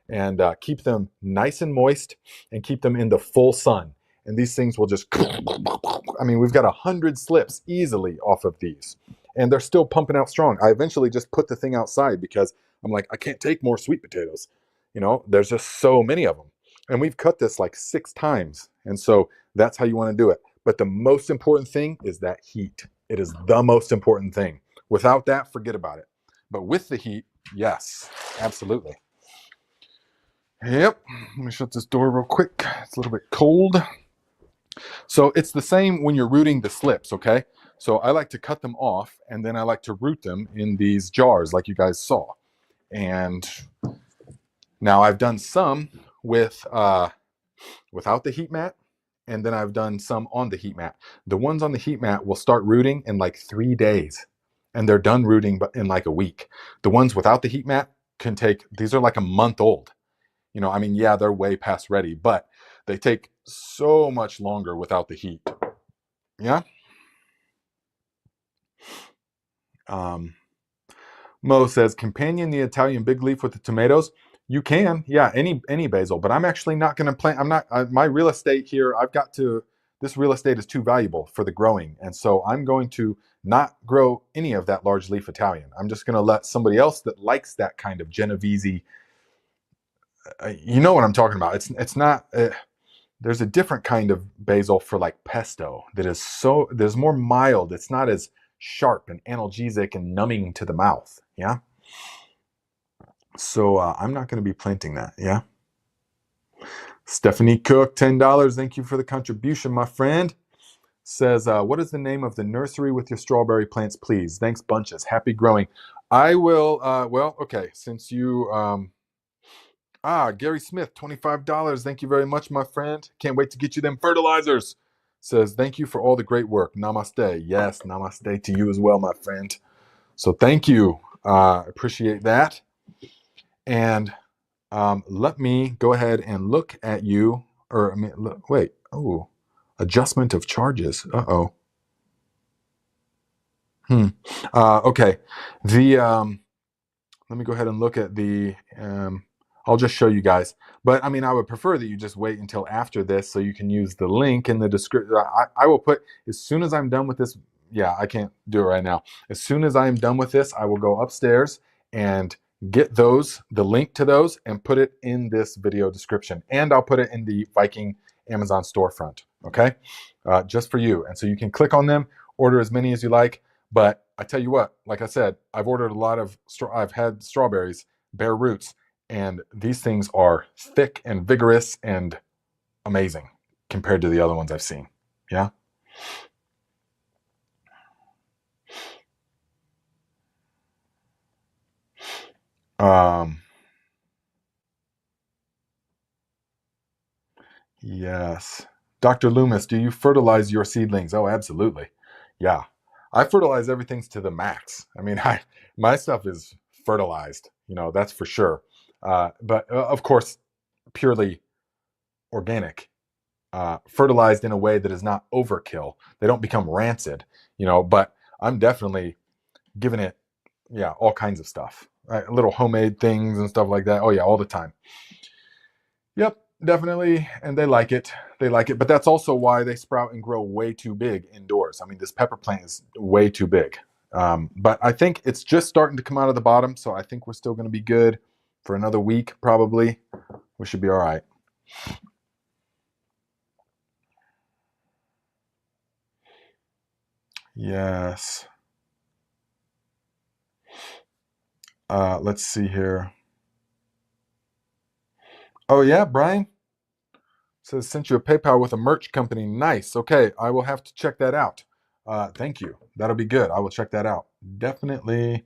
And keep them nice and moist, and keep them in the full sun. And these things will just, I mean, we've got 100 slips easily off of these. And they're still pumping out strong. I eventually just put the thing outside because I'm like, I can't take more sweet potatoes. There's just so many of them. And we've cut this like 6 times. And so that's how you want to do it. But the most important thing is that heat. It is the most important thing. Without that, forget about it. But with the heat, yes, absolutely. Yep. Let me shut this door real quick. It's a little bit cold. So it's the same when you're rooting the slips, okay? So I like to cut them off, and then I like to root them in these jars like you guys saw. And now I've done some with without the heat mat, and then I've done some on the heat mat. The ones on the heat mat will start rooting in like 3 days, and they're done rooting in like a week. The ones without the heat mat these are like a month old. I mean, yeah, they're way past ready, but they take so much longer without the heat. Yeah. Mo says, companion the Italian big leaf with the tomatoes. You can, yeah, any basil, but I'm actually not going to plant. I'm not, my real estate here, this real estate is too valuable for the growing. And so I'm going to not grow any of that large leaf Italian. I'm just going to let somebody else that likes that kind of Genovese, you know what I'm talking about. It's not, there's a different kind of basil for like pesto that is there's more mild. It's not as sharp and analgesic and numbing to the mouth. Yeah. So I'm not going to be planting that. Yeah. Stephanie Cook, $10. Thank you for the contribution, my friend. says, what is the name of the nursery with your strawberry plants, please? Thanks bunches. Happy growing. I will, well, okay, since you, Gary Smith, $25. Thank you very much, my friend. Can't wait to get you them fertilizers. Says, thank you for all the great work. Namaste. Yes, namaste to you as well, my friend. So thank you. Appreciate that. And let me go ahead and look at you, or I mean, look, wait, oh, adjustment of charges. Uh-oh. Okay. Let me go ahead and look at the, I'll just show you guys. But I mean, I would prefer that you just wait until after this so you can use the link in the description. I will put, as soon as I'm done with this, yeah, I can't do it right now. As soon as I am done with this, I will go upstairs and get those, the link to those, and put it in this video description. And I'll put it in the Viking Amazon storefront, okay? Just for you. And so you can click on them, order as many as you like. But I tell you what, like I said, I've ordered a lot of, I've had strawberries, bare roots, and these things are thick and vigorous and amazing compared to the other ones I've seen. Yeah. Yes. Dr. Loomis, do you fertilize your seedlings? Oh, absolutely. Yeah. I fertilize everything to the max. I mean, my stuff is fertilized, that's for sure. But of course, purely organic, fertilized in a way that is not overkill. They don't become rancid, but I'm definitely giving it, all kinds of stuff, right? Little homemade things and stuff like that. Oh yeah, all the time. Yep, definitely. And they like it. They like it. But that's also why they sprout and grow way too big indoors. I mean, this pepper plant is way too big. But I think it's just starting to come out of the bottom. So I think we're still going to be good for another week, probably. We should be all right. Yes. Let's see here. Oh, yeah, Brian says, sent you a PayPal with a merch company. Nice. Okay, I will have to check that out. Thank you. That'll be good. I will check that out. Definitely.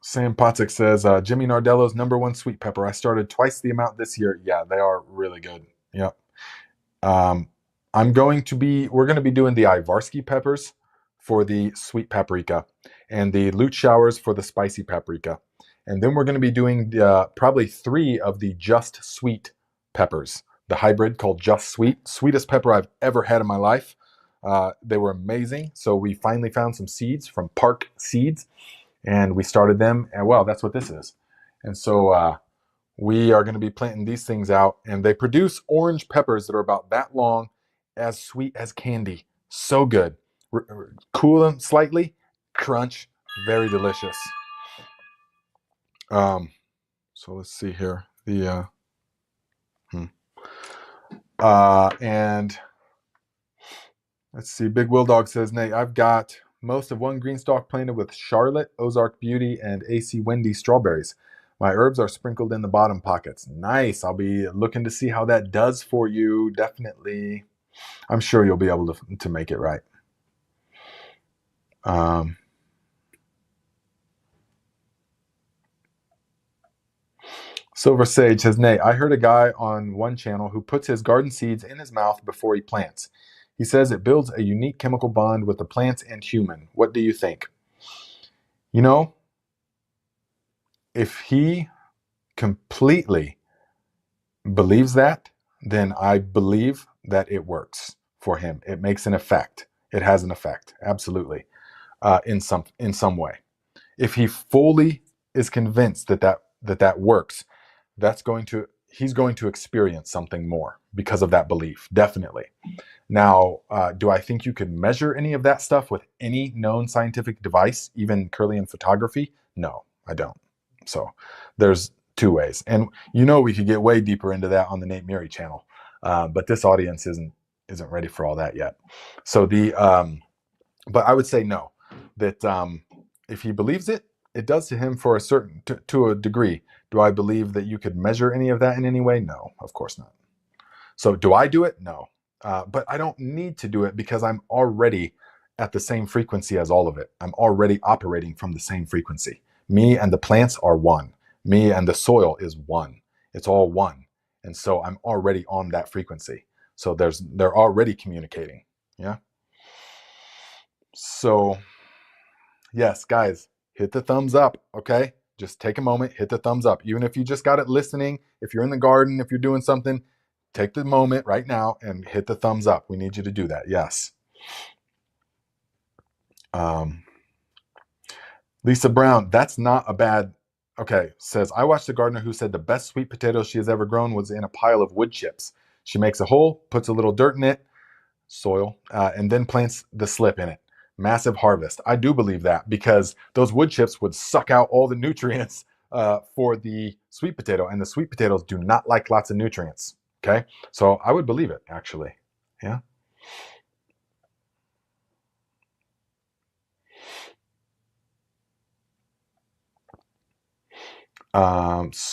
Sam Potsick says, Jimmy Nardello's #1 sweet pepper. I started twice the amount this year. Yeah, they are really good. Yep. We're going to be doing the Ivarsky peppers for the sweet paprika and the Lute Showers for the spicy paprika. And then we're going to be doing probably 3 of the Just Sweet peppers, the hybrid called Just Sweet. Sweetest pepper I've ever had in my life. They were amazing. So we finally found some seeds from Park Seeds, and we started them. And well, that's what this is. And so we are going to be planting these things out, and they produce orange peppers that are about that long, as sweet as candy. So good. Cool them slightly, crunch, very delicious. So let's see here. And let's see. Big Will Dog says, Nate, I've got most of one green stalk planted with Charlotte, Ozark Beauty, and AC Wendy strawberries. My herbs are sprinkled in the bottom pockets. Nice. I'll be looking to see how that does for you. Definitely. I'm sure you'll be able to make it right. Silver Sage says, Nate, I heard a guy on one channel who puts his garden seeds in his mouth before he plants. He says it builds a unique chemical bond with the plants and human. What do you think? If he completely believes that, then I believe that it works for him. It makes an effect. It has an effect, absolutely, in some way. If he fully is convinced that works, he's going to experience something more because of that belief, definitely. Now, do I think you could measure any of that stuff with any known scientific device, even Kirlian photography? No, I don't. So there's 2 ways. And we could get way deeper into that on the Nate Murray channel. But this audience isn't ready for all that yet. So but I would say no, that if he believes it, it does to him for to a degree. Do I believe that you could measure any of that in any way? No, of course not. So do I do it? No. But I don't need to do it because I'm already at the same frequency as all of it. I'm already operating from the same frequency. Me and the plants are one. Me and the soil is one. It's all one. And so I'm already on that frequency. So they're already communicating. Yeah. So yes, guys, hit the thumbs up, okay? Just take a moment, hit the thumbs up. Even if you just got it listening, if you're in the garden, if you're doing something, take the moment right now and hit the thumbs up. We need you to do that. Yes. Lisa Brown, that's not a bad. Okay, says, I watched a gardener who said the best sweet potato she has ever grown was in a pile of wood chips. She makes a hole, puts a little dirt in it, soil, and then plants the slip in it. Massive harvest. I do believe that because those wood chips would suck out all the nutrients for the sweet potato, and the sweet potatoes do not like lots of nutrients. Okay, so I would believe it actually. Yeah.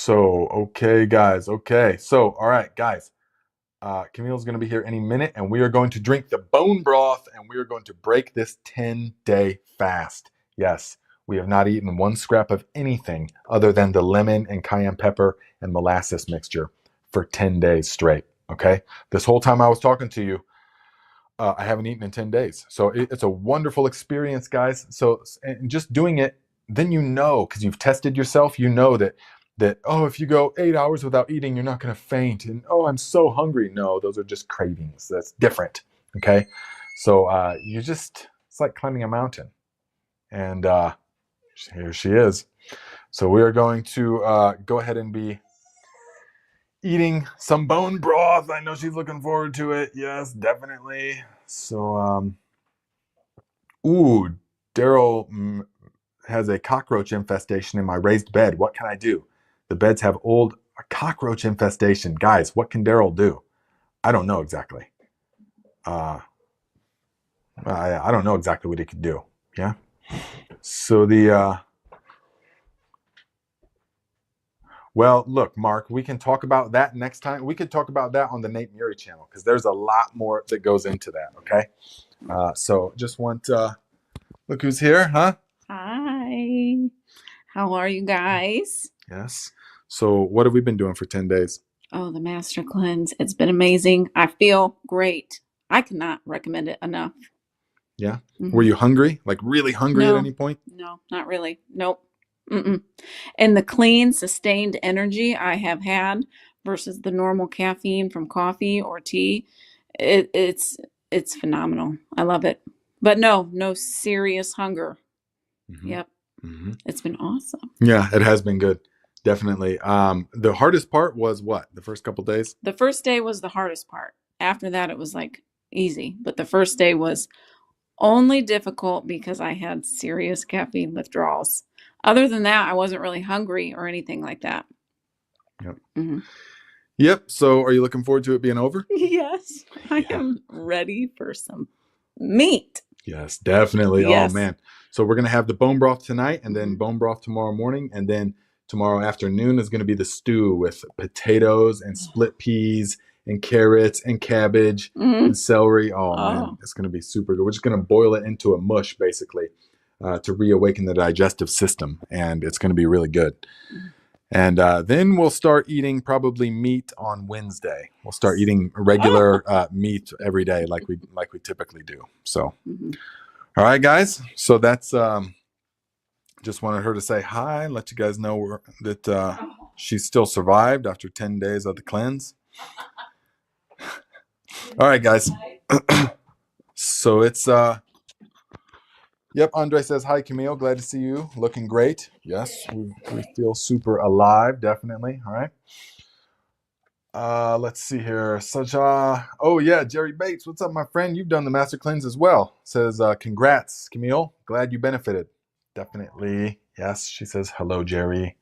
Okay, guys. Okay, so all right, guys. Camille's going to be here any minute, and we are going to drink the bone broth, and we are going to break this 10-day fast. Yes, we have not eaten one scrap of anything other than the lemon and cayenne pepper and molasses mixture for 10 days straight. Okay, this whole time I was talking to you, I haven't eaten in 10 days. So it's a wonderful experience, guys. So and just doing it, then you know, because you've tested yourself, you know that oh, if you go 8 hours without eating, you're not going to faint. And oh, I'm so hungry. No, those are just cravings. That's different. Okay. So it's like climbing a mountain. And here she is. So we are going to go ahead and be eating some bone broth. I know she's looking forward to it. Yes, definitely. So, Daryl has a cockroach infestation in my raised bed. What can I do? The beds have a cockroach infestation. Guys, what can Daryl do? I don't know exactly. I don't know exactly what he could do. Yeah. So well, look, Mark, we can talk about that next time. We could talk about that on the Nate Murray channel because there's a lot more that goes into that. Okay. So just want look who's here, huh? Hi. How are you guys? Yes. So what have we been doing for 10 days? Oh, the Master Cleanse. It's been amazing. I feel great. I cannot recommend it enough. Yeah. Mm-hmm. Were you hungry? Like really hungry at any point? No, not really. Nope. And the clean, sustained energy I have had versus the normal caffeine from coffee or tea, it's phenomenal. I love it. But no serious hunger. Mm-hmm. Yep. Mm-hmm. It's been awesome. Yeah, it has been good. Definitely. The hardest part was what? The first couple days? The first day was the hardest part. After that, it was like easy. But the first day was only difficult because I had serious caffeine withdrawals. Other than that, I wasn't really hungry or anything like that. Yep. Mm-hmm. Yep. So are you looking forward to it being over? Yes. I am ready for some meat. Yes, definitely. Yes. Oh, man. So we're going to have the bone broth tonight and then bone broth tomorrow morning. And then tomorrow afternoon is going to be the stew with potatoes and split peas and carrots and cabbage and celery. Oh, man, it's going to be super good. We're just going to boil it into a mush, basically, to reawaken the digestive system. And it's going to be really good. And then we'll start eating probably meat on Wednesday. We'll start eating regular meat every day like we typically do. So, all right, guys. So that's just wanted her to say hi, let you guys know that she still survived after 10 days of the cleanse. All right, guys. So it's yep, Andre says, hi, Camille. Glad to see you. Looking great. Yes, we feel super alive, definitely. All right. Let's see here. Such oh yeah, Jerry Bates. What's up, my friend? You've done the Master Cleanse as well. Says, congrats, Camille. Glad you benefited. Definitely. Yes, she says, hello, Jerry.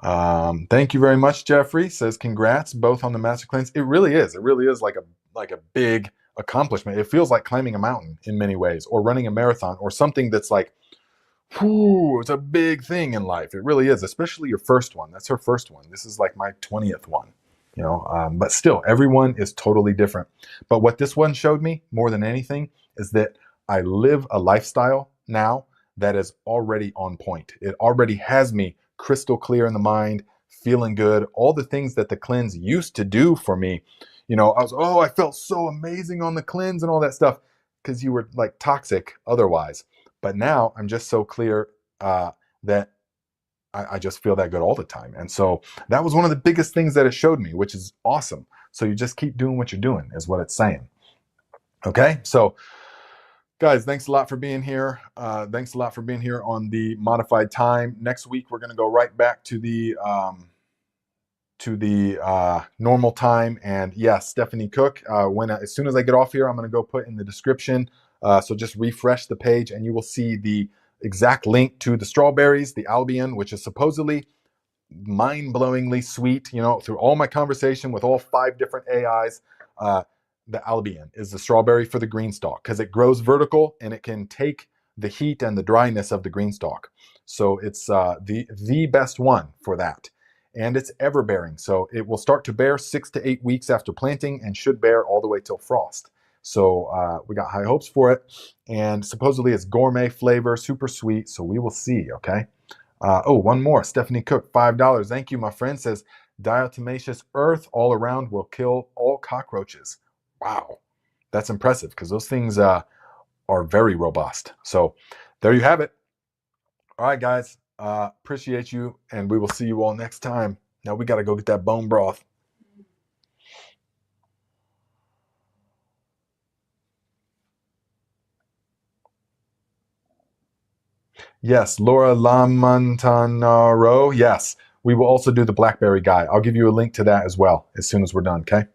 Thank you very much, Jeffrey. Says, congrats, both on the Master Cleanse. It really is. It really is like a big accomplishment. It feels like climbing a mountain in many ways, or running a marathon, or something that's like, whoo, it's a big thing in life. It really is, especially your first one. That's her first one. This is like my 20th one. But still, everyone is totally different. But what this one showed me more than anything is that I live a lifestyle now that is already on point. It already has me crystal clear in the mind, feeling good. All the things that the cleanse used to do for me, I felt so amazing on the cleanse and all that stuff because you were like toxic otherwise. But now I'm just so clear that I just feel that good all the time. And so that was one of the biggest things that it showed me, which is awesome. So you just keep doing what you're doing, is what it's saying. Okay. So, guys, thanks a lot for being here. Thanks a lot for being here on the modified time. Next week, we're going to go right back to the normal time. And yes, Stephanie Cook, as soon as I get off here, I'm going to go put in the description. So just refresh the page and you will see the exact link to the strawberries, the Albion, which is supposedly mind-blowingly sweet. Through all my conversation with all 5 different AIs, the Albion is the strawberry for the green stalk because it grows vertical and it can take the heat and the dryness of the green stalk. So it's the best one for that. And it's ever bearing. So it will start to bear 6 to 8 weeks after planting and should bear all the way till frost. So we got high hopes for it. And supposedly it's gourmet flavor, super sweet. So we will see, okay? One more. Stephanie Cook, $5. Thank you, my friend. Says, diatomaceous earth all around will kill all cockroaches. Wow. That's impressive because those things are very robust. So there you have it. All right, guys. Appreciate you, and we will see you all next time. Now we got to go get that bone broth. Yes, Laura Lamontanaro. Yes, we will also do the blackberry guy. I'll give you a link to that as well as soon as we're done, okay?